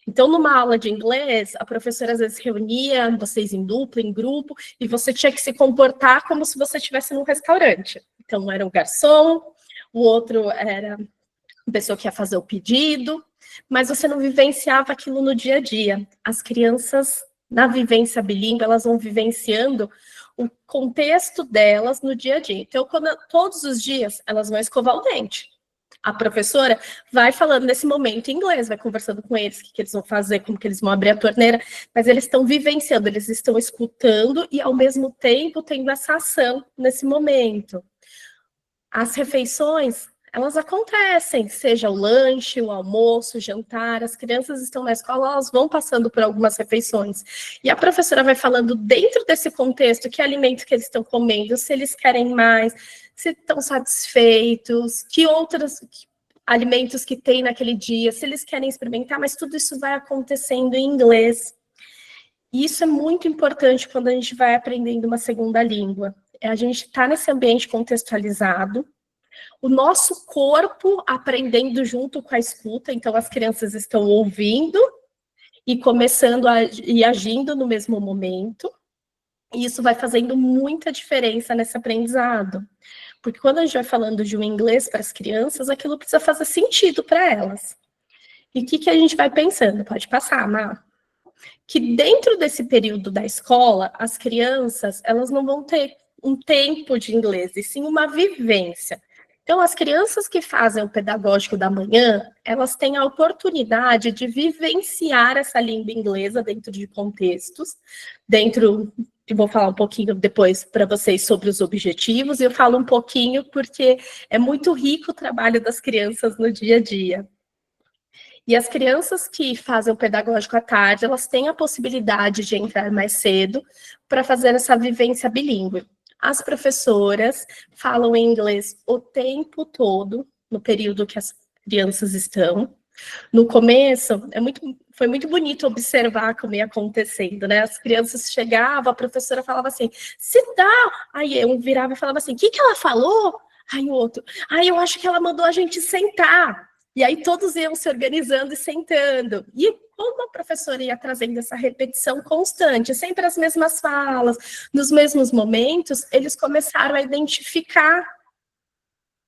Então, numa aula de inglês, a professora às vezes reunia vocês em dupla, em grupo, e você tinha que se comportar como se você estivesse num restaurante. Então, era o garçom, o outro era a pessoa que ia fazer o pedido, mas você não vivenciava aquilo no dia a dia. As crianças, na vivência bilíngue, elas vão vivenciando o contexto delas no dia a dia. Então, todos os dias, elas vão escovar o dente. A professora vai falando nesse momento em inglês, vai conversando com eles, o que eles vão fazer, como que eles vão abrir a torneira, mas eles estão vivenciando, eles estão escutando e, ao mesmo tempo, tendo essa ação nesse momento. As refeições, elas acontecem, seja o lanche, o almoço, o jantar, as crianças estão na escola, elas vão passando por algumas refeições. E a professora vai falando dentro desse contexto que alimento que eles estão comendo, se eles querem mais, se estão satisfeitos, que outros alimentos que tem naquele dia, se eles querem experimentar, mas tudo isso vai acontecendo em inglês. E isso é muito importante quando a gente vai aprendendo uma segunda língua. A gente está nesse ambiente contextualizado, o nosso corpo aprendendo junto com a escuta, então as crianças estão ouvindo e começando e agindo no mesmo momento, e isso vai fazendo muita diferença nesse aprendizado, porque quando a gente vai falando de um inglês para as crianças, aquilo precisa fazer sentido para elas. E o que a gente vai pensando? Pode passar, Má. Que dentro desse período da escola, as crianças, elas não vão ter um tempo de inglês, e sim uma vivência. Então, as crianças que fazem o pedagógico da manhã, elas têm a oportunidade de vivenciar essa língua inglesa dentro de contextos, eu vou falar um pouquinho depois para vocês sobre os objetivos, e eu falo um pouquinho porque é muito rico o trabalho das crianças no dia a dia. E as crianças que fazem o pedagógico à tarde, elas têm a possibilidade de entrar mais cedo para fazer essa vivência bilíngue. As professoras falam em inglês o tempo todo, no período que as crianças estão. No começo, é muito foi muito bonito observar como ia acontecendo, né? As crianças chegavam, a professora falava assim, sit down. Aí um virava e falava assim, o que ela falou? Aí o outro, eu acho que ela mandou a gente sentar. E aí todos iam se organizando e sentando. E como a professora ia trazendo essa repetição constante, sempre as mesmas falas, nos mesmos momentos, eles começaram a identificar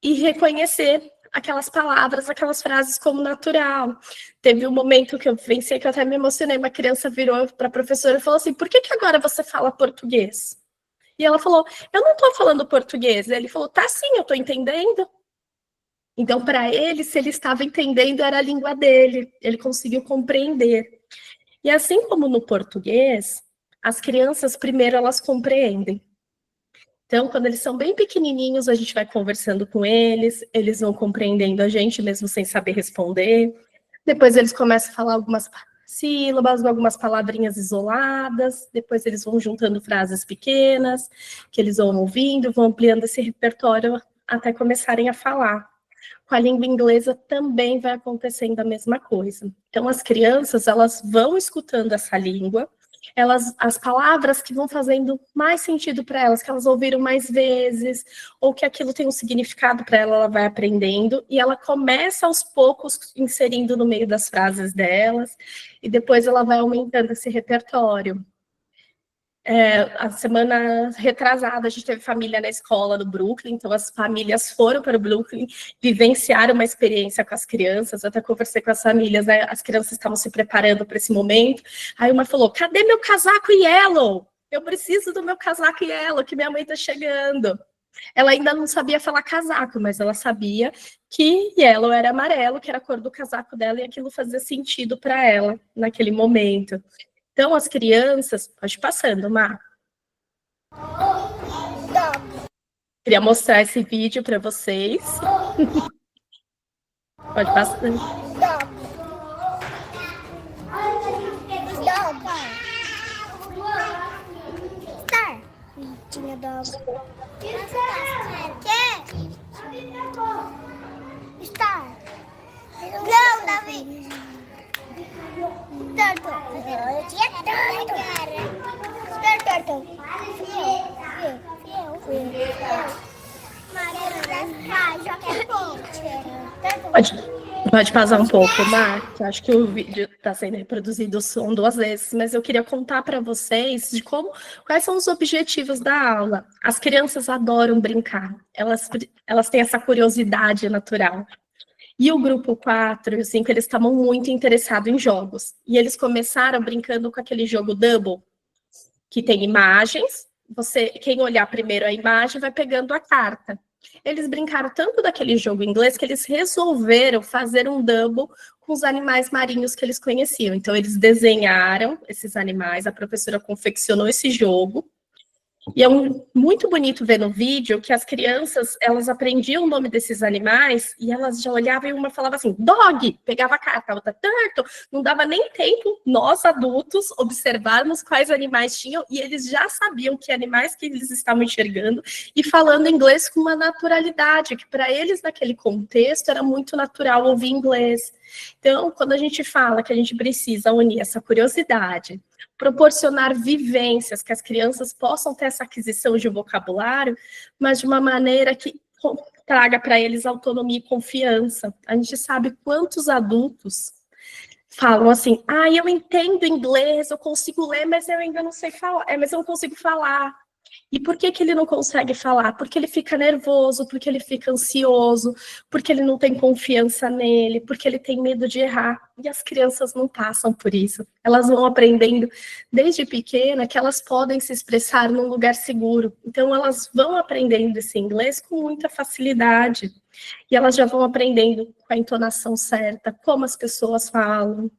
e reconhecer aquelas palavras, aquelas frases como natural. Teve um momento que eu pensei que eu até me emocionei, uma criança virou para a professora e falou assim, por que agora você fala português? E ela falou, eu não estou falando português. Ele falou, tá sim, eu estou entendendo. Então, para ele, se ele estava entendendo, era a língua dele, ele conseguiu compreender. E assim como no português, as crianças, primeiro, elas compreendem. Então, quando eles são bem pequenininhos, a gente vai conversando com eles, eles vão compreendendo a gente, mesmo sem saber responder. Depois eles começam a falar algumas sílabas, algumas palavrinhas isoladas, depois eles vão juntando frases pequenas, que eles vão ouvindo, vão ampliando esse repertório até começarem a falar. Com a língua inglesa também vai acontecendo a mesma coisa. Então, as crianças, elas vão escutando essa língua, as palavras que vão fazendo mais sentido para elas, que elas ouviram mais vezes, ou que aquilo tem um significado para ela, ela vai aprendendo, e ela começa aos poucos inserindo no meio das frases delas, e depois ela vai aumentando esse repertório. A semana retrasada, a gente teve família na escola do Brooklyn, então as famílias foram para o Brooklyn, vivenciaram uma experiência com as crianças, eu até conversei com as famílias, né? As crianças estavam se preparando para esse momento, aí uma falou, cadê meu casaco yellow? Eu preciso do meu casaco yellow, que minha mãe está chegando. Ela ainda não sabia falar casaco, mas ela sabia que yellow era amarelo, que era a cor do casaco dela, e aquilo fazia sentido para ela naquele momento. Então, as crianças... Pode ir passando, Mar. Queria mostrar esse vídeo para vocês. Pode passar. Star. Não, Davi. Turtle. Eu tinha turtle. Pode pausar um pouco, Mar, que eu acho que o vídeo está sendo reproduzido o som 2 vezes, mas eu queria contar para vocês de quais são os objetivos da aula. As crianças adoram brincar, elas têm essa curiosidade natural. E o grupo 4 e o 5, eles estavam muito interessados em jogos. E eles começaram brincando com aquele jogo Double, que tem imagens. Quem olhar primeiro a imagem vai pegando a carta. Eles brincaram tanto daquele jogo inglês que eles resolveram fazer um double com os animais marinhos que eles conheciam. Então, eles desenharam esses animais, a professora confeccionou esse jogo. E é muito bonito ver no vídeo que as crianças, elas aprendiam o nome desses animais e elas já olhavam e uma falava assim, dog, pegava a carta, a outra, turtle. Não dava nem tempo, nós adultos, observarmos quais animais tinham e eles já sabiam que animais que eles estavam enxergando e falando inglês com uma naturalidade, que para eles, naquele contexto, era muito natural ouvir inglês. Então, quando a gente fala que a gente precisa unir essa curiosidade, proporcionar vivências, que as crianças possam ter essa aquisição de vocabulário, mas de uma maneira que traga para eles autonomia e confiança. A gente sabe quantos adultos falam assim, eu entendo inglês, eu consigo ler, mas eu ainda não sei falar, mas eu não consigo falar. E por que ele não consegue falar? Porque ele fica nervoso, porque ele fica ansioso, porque ele não tem confiança nele, porque ele tem medo de errar. E as crianças não passam por isso. Elas vão aprendendo desde pequena que elas podem se expressar num lugar seguro. Então, elas vão aprendendo esse inglês com muita facilidade. E elas já vão aprendendo com a entonação certa, como as pessoas falam.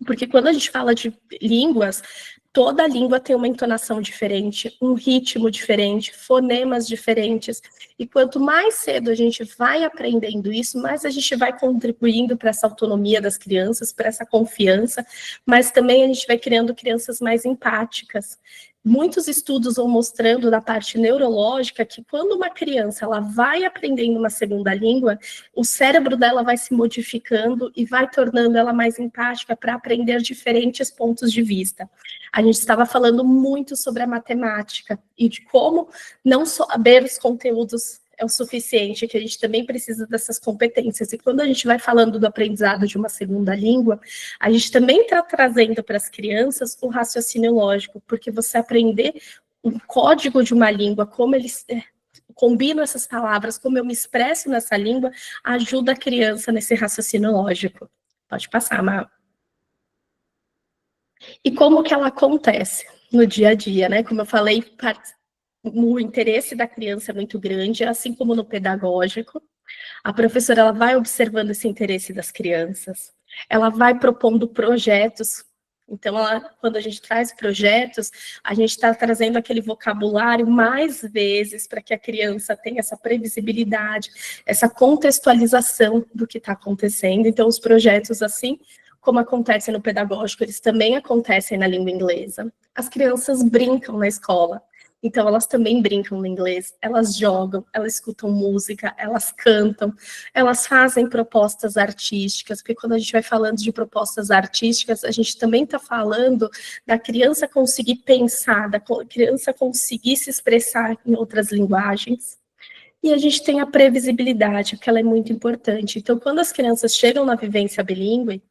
Porque quando a gente fala de línguas, toda língua tem uma entonação diferente, um ritmo diferente, fonemas diferentes. E quanto mais cedo a gente vai aprendendo isso, mais a gente vai contribuindo para essa autonomia das crianças, para essa confiança, mas também a gente vai criando crianças mais empáticas. muitos estudos vão mostrando na parte neurológica que quando uma criança ela vai aprendendo uma segunda língua, o cérebro dela vai se modificando e vai tornando ela mais empática para aprender diferentes pontos de vista. A gente estava falando muito sobre a matemática e de como não saber os conteúdos é o suficiente, que a gente também precisa dessas competências. E quando a gente vai falando do aprendizado de uma segunda língua, a gente também está trazendo para as crianças o raciocínio lógico, porque você aprender um código de uma língua, como eles combinam essas palavras, como eu me expresso nessa língua, ajuda a criança nesse raciocínio lógico. Pode passar, Má. E como que ela acontece no dia a dia, né? Como eu falei, o interesse da criança é muito grande, assim como no pedagógico. A professora ela vai observando esse interesse das crianças, ela vai propondo projetos. Então, quando a gente traz projetos, a gente está trazendo aquele vocabulário mais vezes para que a criança tenha essa previsibilidade, essa contextualização do que está acontecendo. Então, os projetos, assim como acontece no pedagógico, eles também acontecem na língua inglesa. As crianças brincam na escola. Então, elas também brincam no inglês, elas jogam, elas escutam música, elas cantam, elas fazem propostas artísticas, porque quando a gente vai falando de propostas artísticas, a gente também está falando da criança conseguir pensar, da criança conseguir se expressar em outras linguagens. E a gente tem a previsibilidade, porque ela é muito importante. Então, quando as crianças chegam na vivência bilíngue,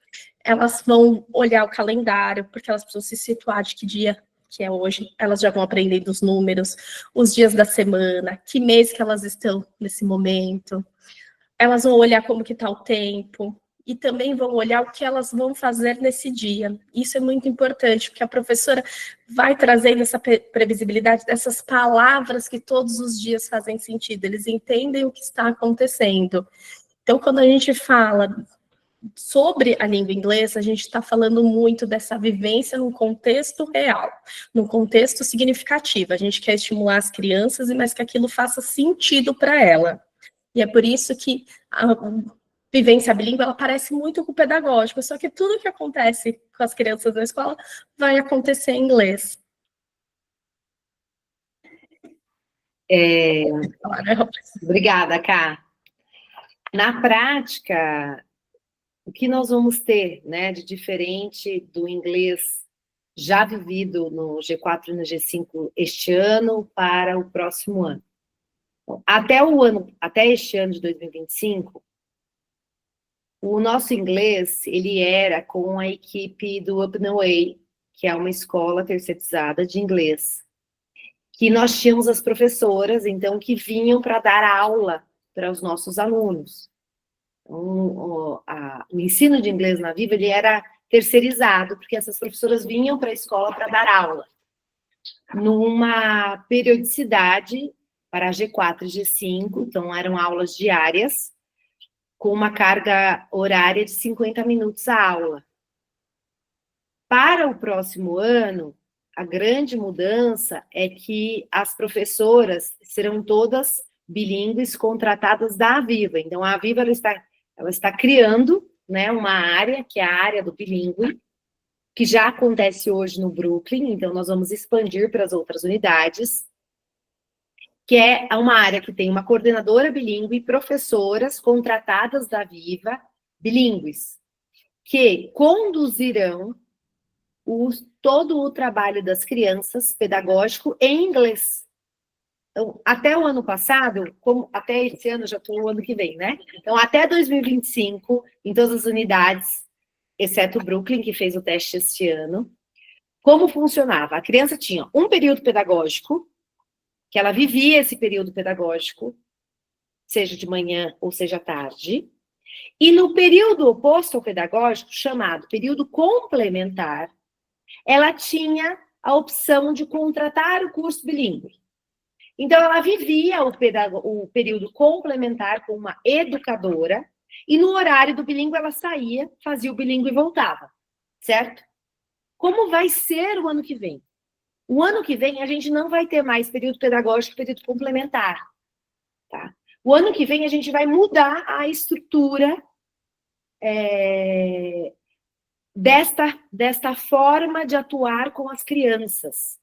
elas vão olhar o calendário, porque elas precisam se situar de que dia que é hoje, elas já vão aprendendo os números, os dias da semana, que mês que elas estão nesse momento. Elas vão olhar como que está o tempo, e também vão olhar o que elas vão fazer nesse dia. Isso é muito importante, porque a professora vai trazendo essa previsibilidade dessas palavras que todos os dias fazem sentido, eles entendem o que está acontecendo. Então, quando a gente fala sobre a língua inglesa, a gente está falando muito dessa vivência num contexto real, num contexto significativo. A gente quer estimular as crianças, mas que aquilo faça sentido para ela. E é por isso que a vivência bilíngue, ela parece muito com o pedagógico, só que tudo que acontece com as crianças na escola vai acontecer em inglês. Obrigada, Ká. Na prática, o que nós vamos ter, né, de diferente do inglês já vivido no G4 e no G5 este ano para o próximo ano? Até este ano de 2025, o nosso inglês, ele era com a equipe do Up and Away, que é uma escola terceirizada de inglês, que nós tínhamos as professoras, então, que vinham para dar aula para os nossos alunos. O ensino de inglês na Viva, ele era terceirizado, porque essas professoras vinham para a escola para dar aula, numa periodicidade para G4 e G5, então eram aulas diárias, com uma carga horária de 50 minutos a aula. Para o próximo ano, a grande mudança é que as professoras serão todas bilíngues contratadas da Aviva. Então, a Aviva ela está criando, né, uma área, que é a área do bilíngue, que já acontece hoje no Brooklyn, então nós vamos expandir para as outras unidades, que é uma área que tem uma coordenadora bilíngue e professoras contratadas da Aviva, bilíngues, que conduzirão todo o trabalho das crianças pedagógico em inglês. Então, até o ano passado, até esse ano, já estou no ano que vem, né? Então, até 2025, em todas as unidades, exceto o Brooklyn, que fez o teste este ano, como funcionava? A criança tinha um período pedagógico, que ela vivia esse período pedagógico, seja de manhã ou seja à tarde, e no período oposto ao pedagógico, chamado período complementar, ela tinha a opção de contratar o curso bilíngue. Então, ela vivia o período complementar com uma educadora, e no horário do bilíngue ela saía, fazia o bilíngue e voltava, certo? Como vai ser o ano que vem? O ano que vem a gente não vai ter mais período pedagógico e período complementar, tá? O ano que vem a gente vai mudar a estrutura desta forma de atuar com as crianças.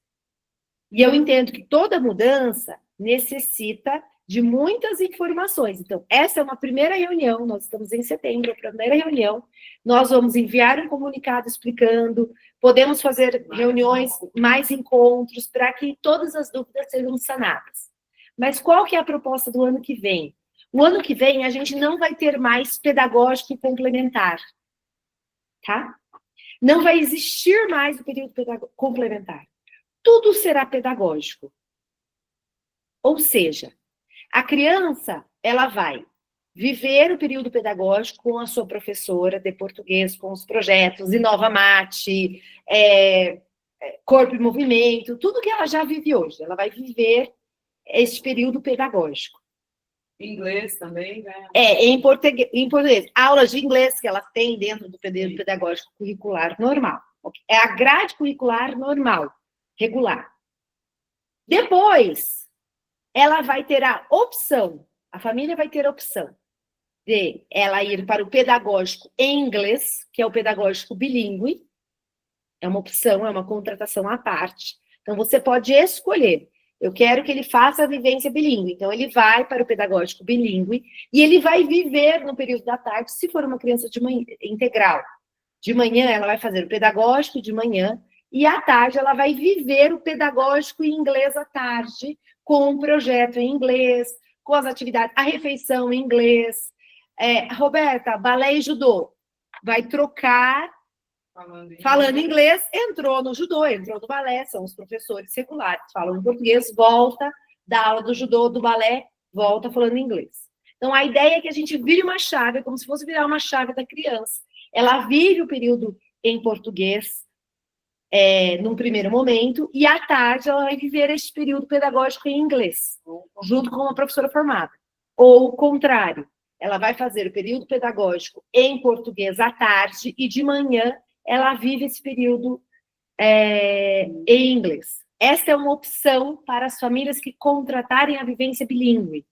E eu entendo que toda mudança necessita de muitas informações. Então, essa é uma primeira reunião, nós estamos em setembro, a primeira reunião, nós vamos enviar um comunicado explicando, podemos fazer reuniões, mais encontros, para que todas as dúvidas sejam sanadas. Mas qual que é a proposta do ano que vem? O ano que vem, a gente não vai ter mais pedagógico complementar, tá? Não vai existir mais o período complementar. Tudo será pedagógico. Ou seja, a criança, ela vai viver o período pedagógico com a sua professora de português, com os projetos, Inova Mate, Corpo e Movimento, tudo que ela já vive hoje. Ela vai viver esse período pedagógico. Inglês também, né? Em português. Aulas de inglês que ela tem dentro do período pedagógico curricular normal. É a grade curricular normal, regular. Depois, ela vai ter a opção, a família vai ter a opção de ela ir para o pedagógico em inglês, que é o pedagógico bilíngue. É uma opção, é uma contratação à parte. Então, você pode escolher. Eu quero que ele faça a vivência bilíngue. Então, ele vai para o pedagógico bilíngue e ele vai viver no período da tarde, se for uma criança de manhã, integral. De manhã, ela vai fazer o pedagógico de manhã e à tarde ela vai viver o pedagógico em inglês à tarde, com um projeto em inglês, com as atividades, a refeição em inglês. Roberta, balé e judô. Vai trocar falando inglês, entrou no judô, entrou no balé, são os professores seculares, falam em português, volta da aula do judô, do balé, volta falando inglês. Então, a ideia é que a gente vire uma chave, como se fosse virar uma chave da criança. Ela vive o período em português, num primeiro momento, e à tarde ela vai viver esse período pedagógico em inglês, junto com uma professora formada. Ou o contrário, ela vai fazer o período pedagógico em português à tarde, e de manhã ela vive esse período em inglês. Essa é uma opção para as famílias que contratarem a vivência bilíngue,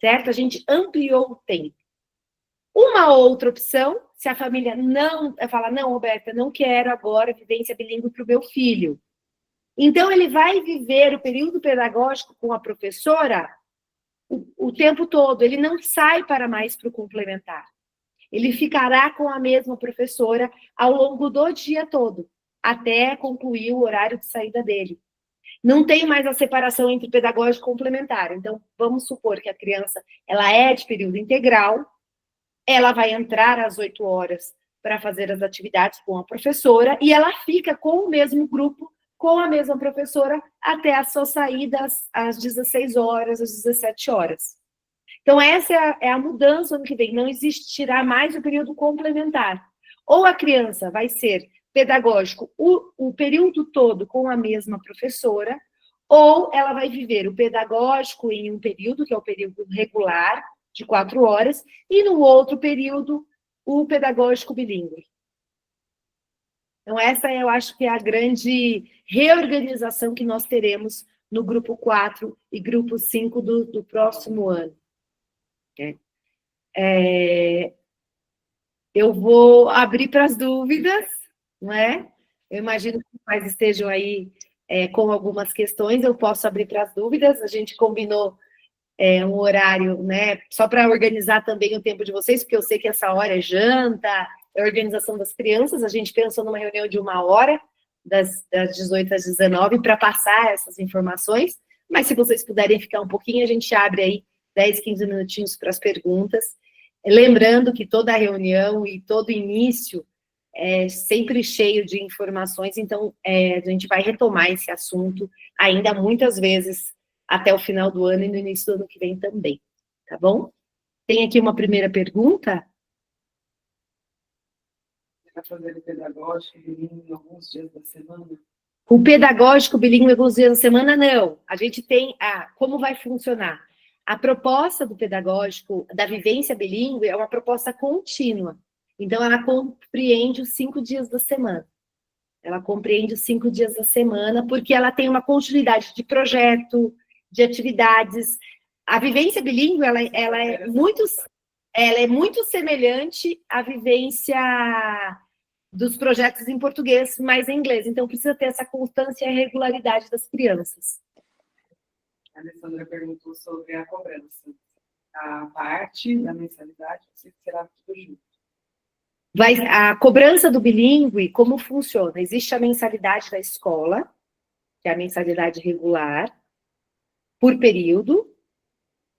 certo? A gente ampliou o tempo. Uma outra opção, se a família não fala, não, Roberta, não quero agora vivência bilíngue para o meu filho. Então, ele vai viver o período pedagógico com a professora o tempo todo, ele não sai para mais para o complementar. Ele ficará com a mesma professora ao longo do dia todo, até concluir o horário de saída dele. Não tem mais a separação entre pedagógico e complementar. Então, vamos supor que a criança ela é de período integral, ela vai entrar às 8 horas para fazer as atividades com a professora e ela fica com o mesmo grupo, com a mesma professora, até a sua saída às 16 horas, às 17 horas. Então, essa é a mudança ano que vem. Não existirá mais o período complementar. Ou a criança vai ser pedagógico o período todo com a mesma professora, ou ela vai viver o pedagógico em um período, que é o período regular, de 4 horas, e no outro período, o pedagógico bilíngue. Então, essa eu acho que é a grande reorganização que nós teremos no grupo 4 e grupo 5 do próximo ano. Eu vou abrir para as dúvidas, não é? Eu imagino que os pais estejam aí com algumas questões, eu posso abrir para as dúvidas, a gente combinou um horário, né, só para organizar também o tempo de vocês, porque eu sei que essa hora é janta, é organização das crianças, a gente pensou numa reunião de 1 hora, das 18 às 19, para passar essas informações, mas se vocês puderem ficar um pouquinho, a gente abre aí 10, 15 minutinhos para as perguntas. Lembrando que toda reunião e todo início é sempre cheio de informações, então a gente vai retomar esse assunto ainda muitas vezes até o final do ano e no início do ano que vem também, tá bom? Tem aqui uma primeira pergunta. Vai fazer o pedagógico bilíngue alguns dias da semana? O pedagógico bilíngue alguns dias da semana, não. A gente tem como vai funcionar? A proposta do pedagógico, da vivência bilíngue, é uma proposta contínua. Então, ela compreende os 5 dias da semana. Ela compreende os 5 dias da semana, porque ela tem uma continuidade de projeto, de atividades. A vivência bilíngue, ela é muito semelhante à vivência dos projetos em português, mas em inglês. Então, precisa ter essa constância e a regularidade das crianças. A Alessandra perguntou sobre a cobrança. A parte da mensalidade será tudo junto. A cobrança do bilíngue, como funciona? Existe a mensalidade da escola, que é a mensalidade regular, por período,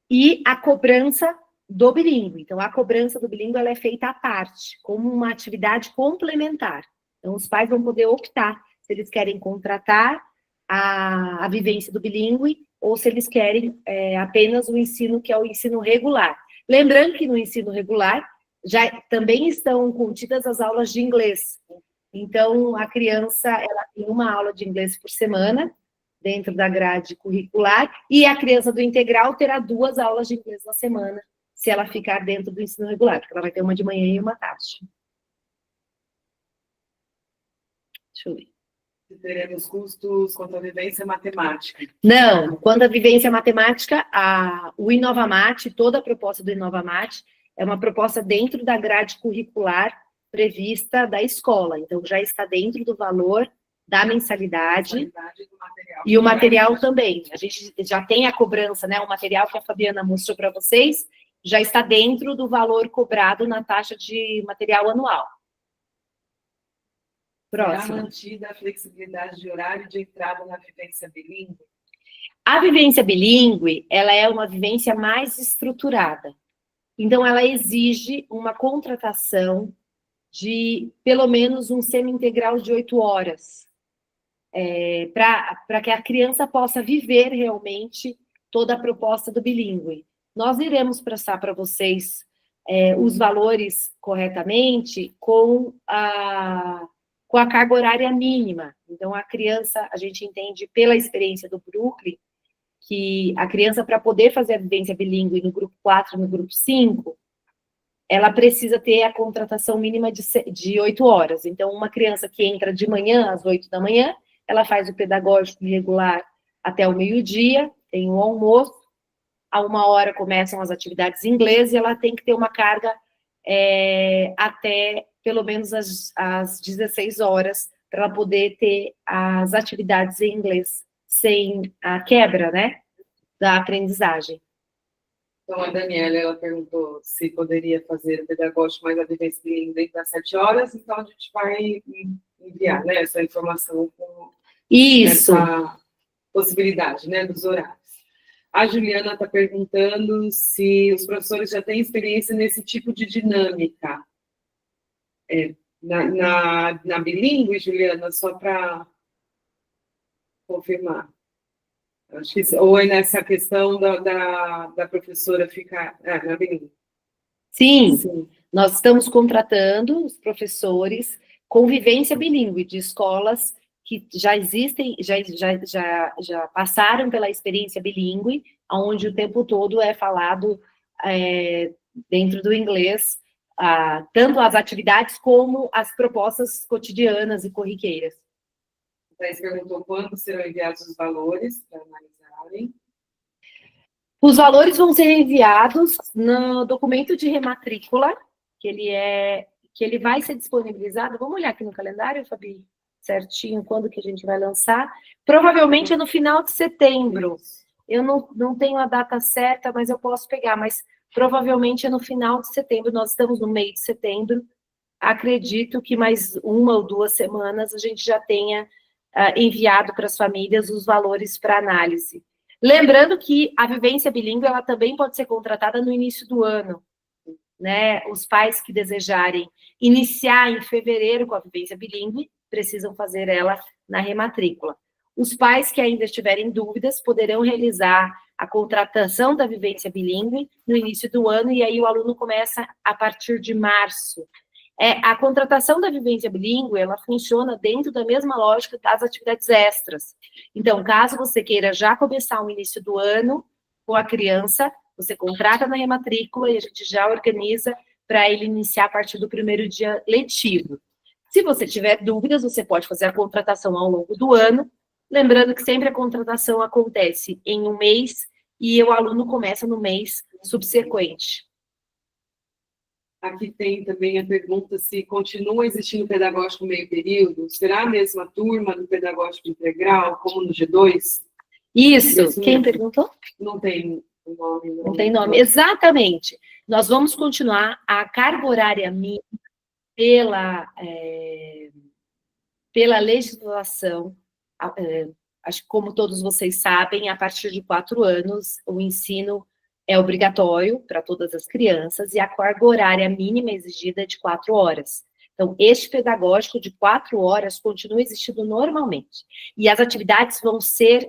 e a cobrança do bilíngue. Então, a cobrança do bilíngue ela é feita à parte, como uma atividade complementar. Então, os pais vão poder optar se eles querem contratar a vivência do bilíngue ou se eles querem apenas o ensino que é o ensino regular. Lembrando que no ensino regular já também estão contidas as aulas de inglês. Então, a criança ela tem uma aula de inglês por semana, dentro da grade curricular, e a criança do integral terá 2 aulas de inglês na semana, se ela ficar dentro do ensino regular, porque ela vai ter uma de manhã e uma tarde. Deixa eu ver. Teremos custos quanto à vivência matemática. Não, quando a vivência matemática, o InovaMat, toda a proposta do InovaMat é uma proposta dentro da grade curricular prevista da escola. Então, já está dentro do valor da mensalidade Do material. e o material também. A gente já tem a cobrança, né? O material que a Fabiana mostrou para vocês já está dentro do valor cobrado na taxa de material anual. Será Próximo. mantida a flexibilidade de horário de entrada na vivência bilíngue? A vivência bilíngue, ela é uma vivência mais estruturada. Então, ela exige uma contratação de, pelo menos, um semi-integral de 8 horas. Para que a criança possa viver realmente toda a proposta do bilíngue. Nós iremos passar para vocês os valores corretamente com a carga horária mínima. Então, a criança, a gente entende pela experiência do Brooklyn, que a criança, para poder fazer a vivência bilíngue no grupo 4 e no grupo 5, ela precisa ter a contratação mínima de 8 horas. Então, uma criança que entra de manhã, às 8 da manhã, ela faz o pedagógico regular até o meio-dia, tem o almoço, a 1h começam as atividades em inglês e ela tem que ter uma carga até pelo menos às 16 horas, para ela poder ter as atividades em inglês, sem a quebra, né, da aprendizagem. Então, a Daniela, ela perguntou se poderia fazer o pedagógico mais a vivência bilíngue dentro das 7 horas, então a gente vai enviar, né, essa informação com Isso. essa possibilidade, né, dos horários. A Juliana está perguntando se os professores já têm experiência nesse tipo de dinâmica. Na bilíngue, Juliana, só para confirmar. Acho que, ou é nessa questão da professora ficar na bilíngue. Sim, nós estamos contratando os professores com vivência bilíngue de escolas que já existem, já passaram pela experiência bilíngue, onde o tempo todo é falado dentro do inglês, tanto as atividades como as propostas cotidianas e corriqueiras. A Thais perguntou quando serão enviados os valores para analisarem. Os valores vão ser enviados no documento de rematrícula, que ele vai ser disponibilizado. Vamos olhar aqui no calendário, Fabi, certinho, quando que a gente vai lançar. Provavelmente é no final de setembro. Eu não tenho a data certa, mas eu posso pegar, mas provavelmente é no final de setembro. Nós estamos no meio de setembro. Acredito que mais 1 ou 2 semanas a gente já tenha enviado para as famílias os valores para análise. Lembrando que a vivência bilíngue, ela também pode ser contratada no início do ano, né? Os pais que desejarem iniciar em fevereiro com a vivência bilíngue, precisam fazer ela na rematrícula. Os pais que ainda tiverem dúvidas, poderão realizar a contratação da vivência bilíngue no início do ano, e aí o aluno começa a partir de março. A contratação da vivência bilíngue, ela funciona dentro da mesma lógica das atividades extras. Então, caso você queira já começar o início do ano com a criança, você contrata na rematrícula e a gente já organiza para ele iniciar a partir do primeiro dia letivo. Se você tiver dúvidas, você pode fazer a contratação ao longo do ano, lembrando que sempre a contratação acontece em um mês e o aluno começa no mês subsequente. Aqui tem também a pergunta se continua existindo pedagógico meio período. Será a mesma turma do pedagógico integral, como no G2? Isso, quem perguntou? Não tem nome. Não tem nome. Exatamente. Nós vamos continuar a carga horária mínima pela legislação. Acho que, como todos vocês sabem, a partir de 4 anos, o ensino é obrigatório para todas as crianças e a carga horária mínima exigida é de 4 horas. Então, este pedagógico de 4 horas continua existindo normalmente. E as atividades vão ser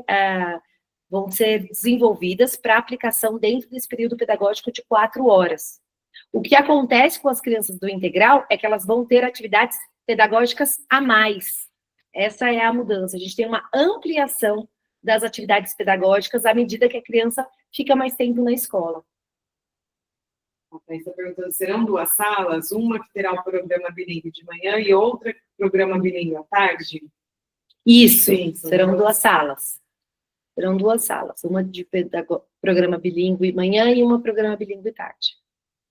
desenvolvidas para aplicação dentro desse período pedagógico de 4 horas. O que acontece com as crianças do integral é que elas vão ter atividades pedagógicas a mais. Essa é a mudança. A gente tem uma ampliação das atividades pedagógicas à medida que a criança fica mais tempo na escola. A está perguntando, serão 2 salas? Uma que terá o programa bilíngue de manhã e outra programa bilíngue à tarde? Isso, Sim, serão 2 salas. Serão 2 salas. Uma de programa bilíngue manhã e uma programa bilíngue tarde.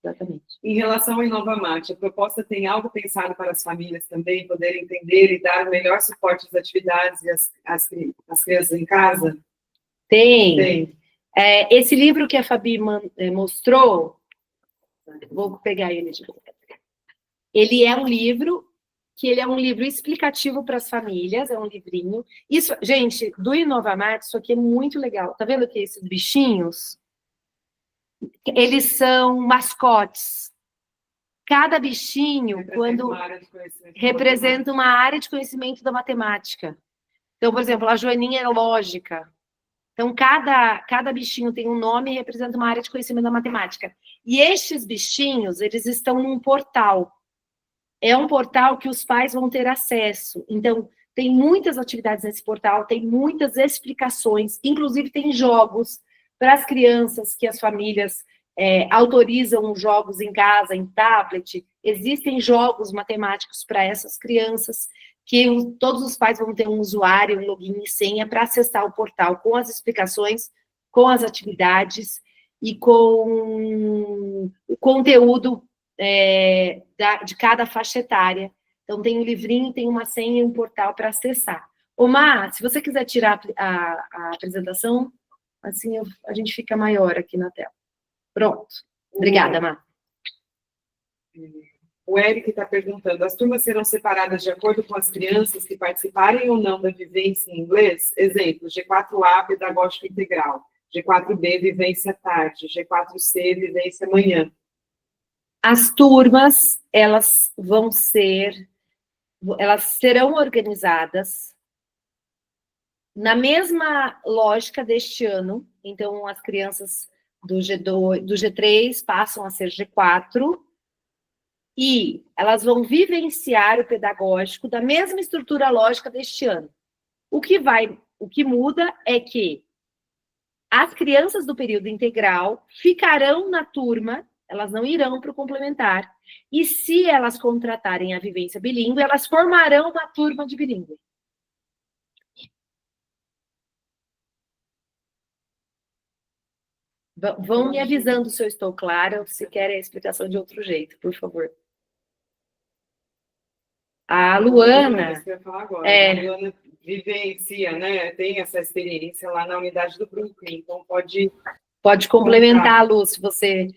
Exatamente. Em relação ao InovaMate, a proposta tem algo pensado para as famílias também poderem entender e dar o melhor suporte às atividades e às crianças em casa? Tem. Esse livro que a Fabi mostrou, vou pegar ele de novo. Ele é um livro explicativo para as famílias, é um livrinho. Isso, gente, do InovaMate, isso aqui é muito legal. Tá vendo aqui esses bichinhos? Eles são mascotes. Cada bichinho, representa uma área de conhecimento da matemática. Então, por exemplo, a Joaninha é lógica. Então, cada bichinho tem um nome e representa uma área de conhecimento da matemática. E estes bichinhos, eles estão num portal. É um portal que os pais vão ter acesso. Então, tem muitas atividades nesse portal, tem muitas explicações, inclusive tem jogos para as crianças que as famílias autorizam jogos em casa, em tablet. Existem jogos matemáticos para essas crianças, que todos os pais vão ter um usuário, um login e senha para acessar o portal com as explicações, com as atividades e com o conteúdo de cada faixa etária. Então, tem um livrinho, tem uma senha e um portal para acessar. Omar, se você quiser tirar a apresentação, assim a gente fica maior aqui na tela. Pronto. Obrigada, Mar. O Eric está perguntando, as turmas serão separadas de acordo com as crianças que participarem ou não da vivência em inglês? Exemplo, G4A, pedagógico integral. G4B, vivência à tarde. G4C, vivência amanhã. As turmas, elas serão organizadas na mesma lógica deste ano. Então, as crianças do G3 passam a ser G4 e elas vão vivenciar o pedagógico da mesma estrutura lógica deste ano. O que muda é que as crianças do período integral ficarão na turma, elas não irão para o complementar, e se elas contratarem a vivência bilíngue, elas formarão uma turma de bilíngue. Vão me avisando se eu estou clara ou se querem a explicação de outro jeito, por favor. A Luana... Isso que eu ia falar agora. A Luana vivencia, né? Tem essa experiência lá na unidade do Brooklyn, então Pode complementar, Lu, se você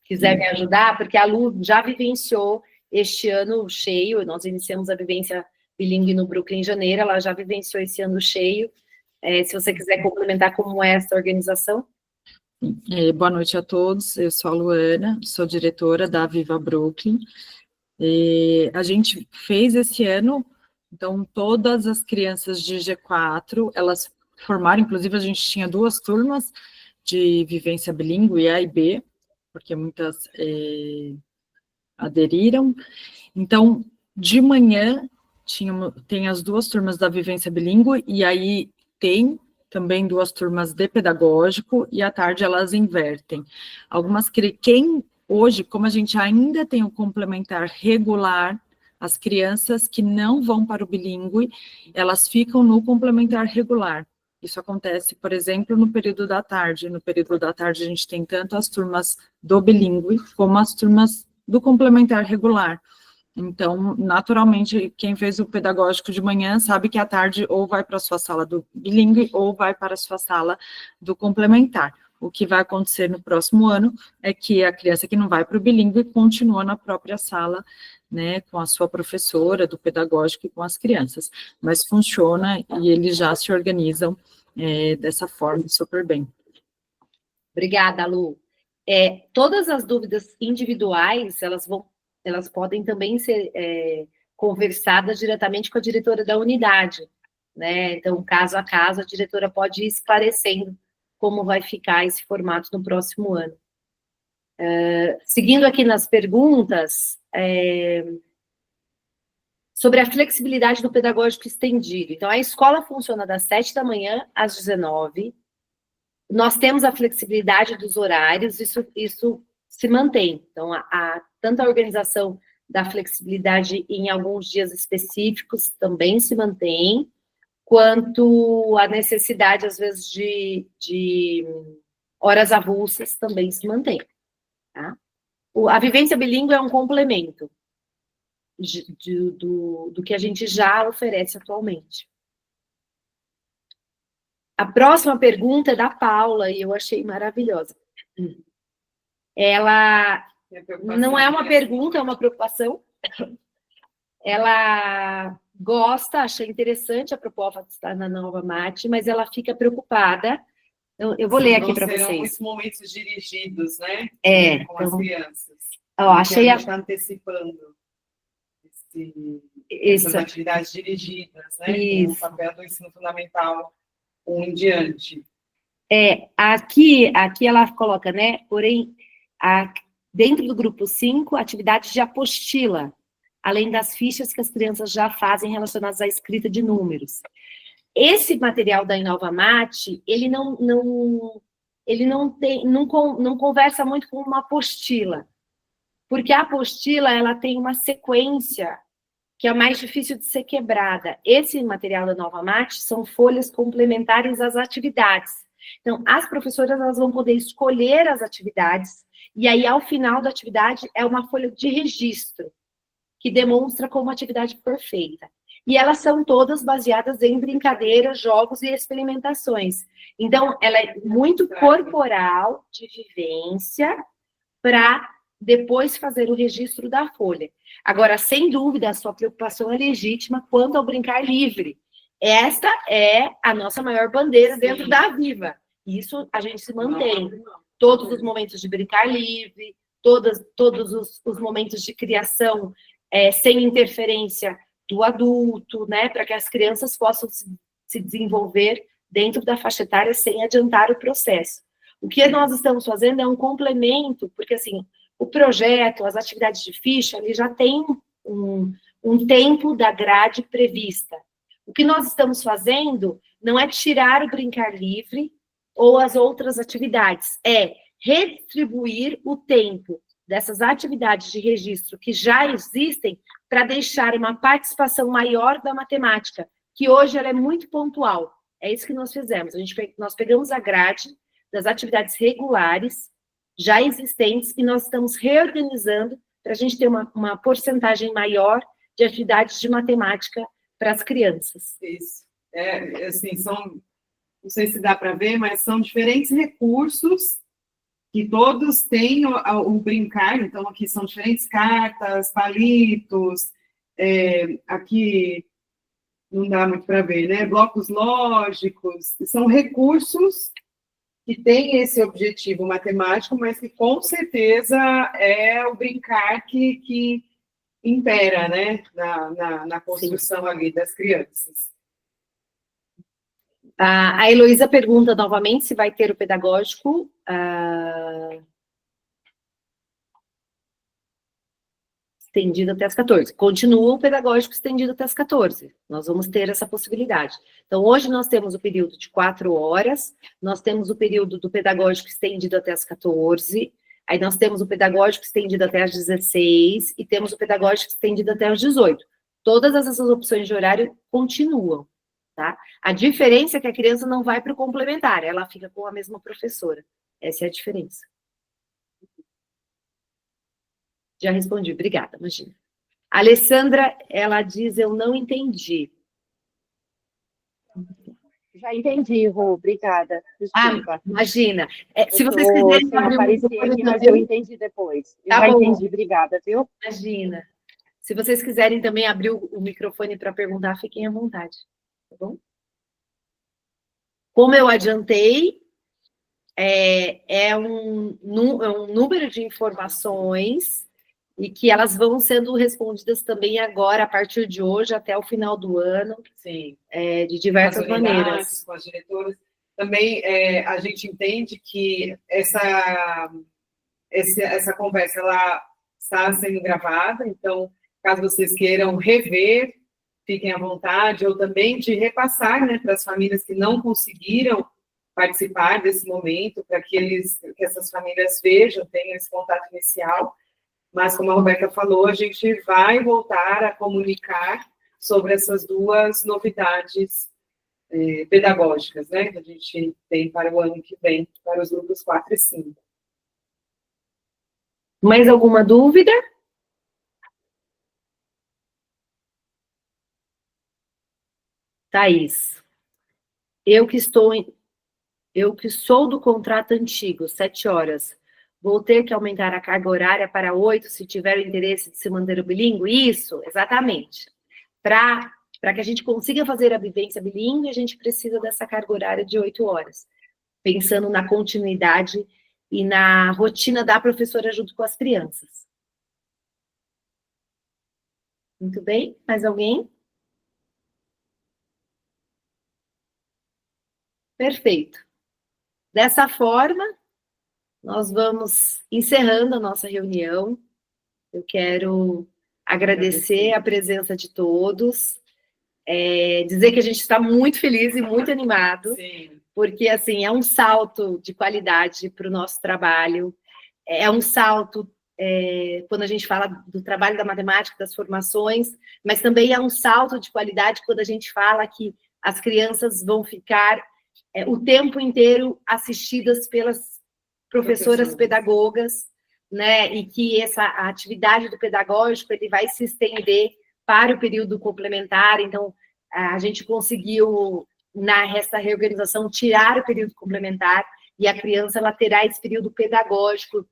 quiser me ajudar, porque a Lu já vivenciou este ano cheio, nós iniciamos a vivência bilíngue no Brooklyn em janeiro, ela já vivenciou esse ano cheio. Se você quiser complementar como é essa organização. Boa noite a todos, eu sou a Luana, sou diretora da Viva Brooklyn. A gente fez esse ano, então, todas as crianças de G4, elas formaram, inclusive a gente tinha 2 turmas de vivência bilíngue, A e B, porque muitas aderiram. Então, de manhã, tem as 2 turmas da vivência bilíngue, e aí tem também 2 turmas de pedagógico, e à tarde elas invertem. Hoje, como a gente ainda tem o complementar regular, as crianças que não vão para o bilíngue, elas ficam no complementar regular. Isso acontece, por exemplo, no período da tarde. No período da tarde, a gente tem tanto as turmas do bilíngue, como as turmas do complementar regular. Então, naturalmente, quem fez o pedagógico de manhã sabe que à tarde ou vai para a sua sala do bilíngue ou vai para a sua sala do complementar. O que vai acontecer no próximo ano é que a criança que não vai para o bilíngue continua na própria sala, né, com a sua professora do pedagógico e com as crianças. Mas funciona e eles já se organizam dessa forma super bem. Obrigada, Lu. Todas as dúvidas individuais, elas podem também ser conversadas diretamente com a diretora da unidade, né? Então, caso a caso, a diretora pode ir esclarecendo como vai ficar esse formato no próximo ano. Seguindo aqui nas perguntas, sobre a flexibilidade do pedagógico estendido. Então, a escola funciona das 7 da manhã às 19h. Nós temos a flexibilidade dos horários, isso se mantém. Então, tanto a organização da flexibilidade em alguns dias específicos também se mantém, quanto a necessidade, às vezes, de horas avulsas também se mantém. Tá? A vivência bilíngue é um complemento do que a gente já oferece atualmente. A próxima pergunta é da Paula, e eu achei maravilhosa. Ela não é uma pergunta, é uma preocupação. Ela gosta, acha interessante a proposta de estar na Nova Mate, mas ela fica preocupada. Eu vou ler aqui para vocês. Serão muitos momentos dirigidos, né? Com as crianças. Achei a gente está antecipando essas atividades dirigidas, né? Isso. O papel do ensino fundamental em diante. Aqui ela coloca, né? Porém, dentro do grupo 5, atividades de apostila, além das fichas que as crianças já fazem relacionadas à escrita de números. Esse material da Inova Mate, ele não conversa muito com uma apostila, porque a apostila, ela tem uma sequência que é mais difícil de ser quebrada. Esse material da Nova Mate são folhas complementares às atividades. Então, as professoras, elas vão poder escolher as atividades, e aí, ao final da atividade, é uma folha de registro, que demonstra como a atividade foi feita. E elas são todas baseadas em brincadeiras, jogos e experimentações. Então, ela é muito corporal, de vivência, para depois fazer o registro da folha. Agora, sem dúvida, a sua preocupação é legítima quanto ao brincar livre. Esta é a nossa maior bandeira dentro da Viva. Isso a gente se mantém. Todos os momentos de brincar livre, todos os momentos de criação sem interferência do adulto, né, para que as crianças possam se desenvolver dentro da faixa etária sem adiantar o processo. O que nós estamos fazendo é um complemento, porque, assim, o projeto, as atividades de ficha, ele já tem um tempo da grade prevista. O que nós estamos fazendo não é tirar o brincar livre ou as outras atividades, é redistribuir o tempo dessas atividades de registro que já existem para deixar uma participação maior da matemática, que hoje ela é muito pontual. É isso que nós fizemos. Nós pegamos a grade das atividades regulares já existentes e nós estamos reorganizando para a gente ter uma porcentagem maior de atividades de matemática para as crianças. Isso. Assim, não sei se dá para ver, mas são diferentes recursos que todos têm o brincar. Então, aqui são diferentes cartas, palitos, aqui não dá muito para ver, né? Blocos lógicos, são recursos que têm esse objetivo matemático, mas que com certeza é o brincar que impera, né, na construção ali das crianças. A Heloísa pergunta novamente se vai ter o pedagógico estendido até as 14. Continua o pedagógico estendido até as 14. Nós vamos ter essa possibilidade. Então, hoje nós temos o período de 4 horas, nós temos o período do pedagógico estendido até as 14, aí nós temos o pedagógico estendido até as 16 e temos o pedagógico estendido até as 18. Todas essas opções de horário continuam, tá? A diferença é que a criança não vai para o complementar, ela fica com a mesma professora. Essa é a diferença. Já respondi, obrigada, imagina. A Alessandra, ela diz, eu não entendi. Já entendi, Rô, obrigada. Desculpa. Imagina. Se Eu vocês tô quiserem sem abrir o aparecer microfone aqui, mas também, eu entendi depois. Eu tá já bom. entendi, obrigada, viu? Imagina. Se vocês quiserem também abrir o microfone para perguntar, fiquem à vontade, tá bom? Como eu adiantei, é um número de informações e que elas vão sendo respondidas também agora, a partir de hoje, até o final do ano, Sim. De diversas Com as unidades, maneiras. com as diretoras. Também a gente entende que essa conversa ela está sendo gravada, então, caso vocês queiram rever, fiquem à vontade, ou também de repassar, né, para as famílias que não conseguiram participar desse momento, para que essas famílias vejam, tenham esse contato inicial. Mas, como a Roberta falou, a gente vai voltar a comunicar sobre essas duas novidades pedagógicas, né, que a gente tem para o ano que vem, para os grupos 4 e 5. Mais alguma dúvida? Thaís, eu que sou do contrato antigo, 7 horas, vou ter que aumentar a carga horária para 8 se tiver o interesse de se manter o bilíngue? Isso, exatamente. Para que a gente consiga fazer a vivência bilíngue, a gente precisa dessa carga horária de 8 horas, pensando na continuidade e na rotina da professora junto com as crianças. Muito bem, mais alguém? Perfeito. Dessa forma, nós vamos encerrando a nossa reunião. Eu quero agradecer a presença de todos, dizer que a gente está muito feliz e muito animado, Sim. Porque assim, é um salto de qualidade para o nosso trabalho, é um salto quando a gente fala do trabalho da matemática, das formações, mas também é um salto de qualidade quando a gente fala que as crianças vão ficar o tempo inteiro assistidas pelas professoras pedagogas, né? E que a atividade do pedagógico ele vai se estender para o período complementar. Então, a gente conseguiu, nessa reorganização, tirar o período complementar e a criança ela terá esse período pedagógico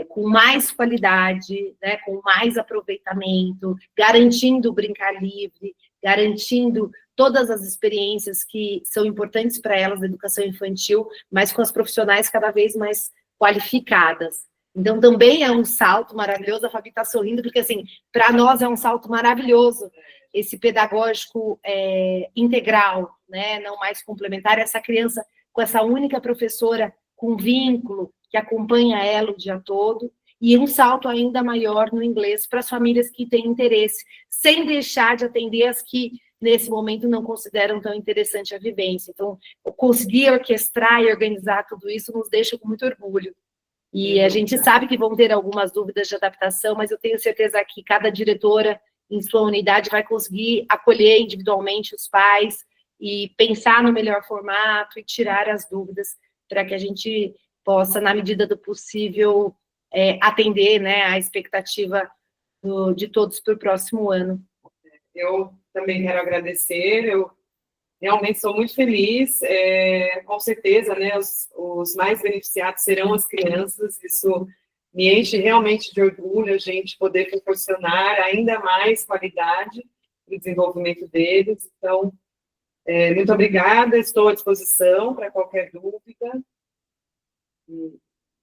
com mais qualidade, né, com mais aproveitamento, garantindo o brincar livre, garantindo todas as experiências que são importantes para elas da educação infantil, mas com as profissionais cada vez mais qualificadas. Então, também é um salto maravilhoso, a Fabi está sorrindo, porque, assim, para nós é um salto maravilhoso esse pedagógico integral, né, não mais complementar, essa criança com essa única professora com vínculo, que acompanha ela o dia todo, e um salto ainda maior no inglês para as famílias que têm interesse, sem deixar de atender as que, nesse momento, não consideram tão interessante a vivência. Então, conseguir orquestrar e organizar tudo isso nos deixa com muito orgulho. E a gente sabe que vão ter algumas dúvidas de adaptação, mas eu tenho certeza que cada diretora, em sua unidade, vai conseguir acolher individualmente os pais e pensar no melhor formato e tirar as dúvidas para que a gente possa, na medida do possível, atender, né, a expectativa de todos para o próximo ano. Eu também quero agradecer, eu realmente sou muito feliz, com certeza, né, os mais beneficiados serão as crianças, isso me enche realmente de orgulho a gente poder proporcionar ainda mais qualidade no desenvolvimento deles, então, muito obrigada, estou à disposição para qualquer dúvida.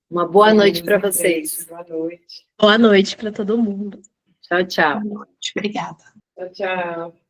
Uma boa noite para vocês. Boa noite. Boa noite para todo mundo. Tchau, tchau. Boa noite, obrigada. Tchau, tchau.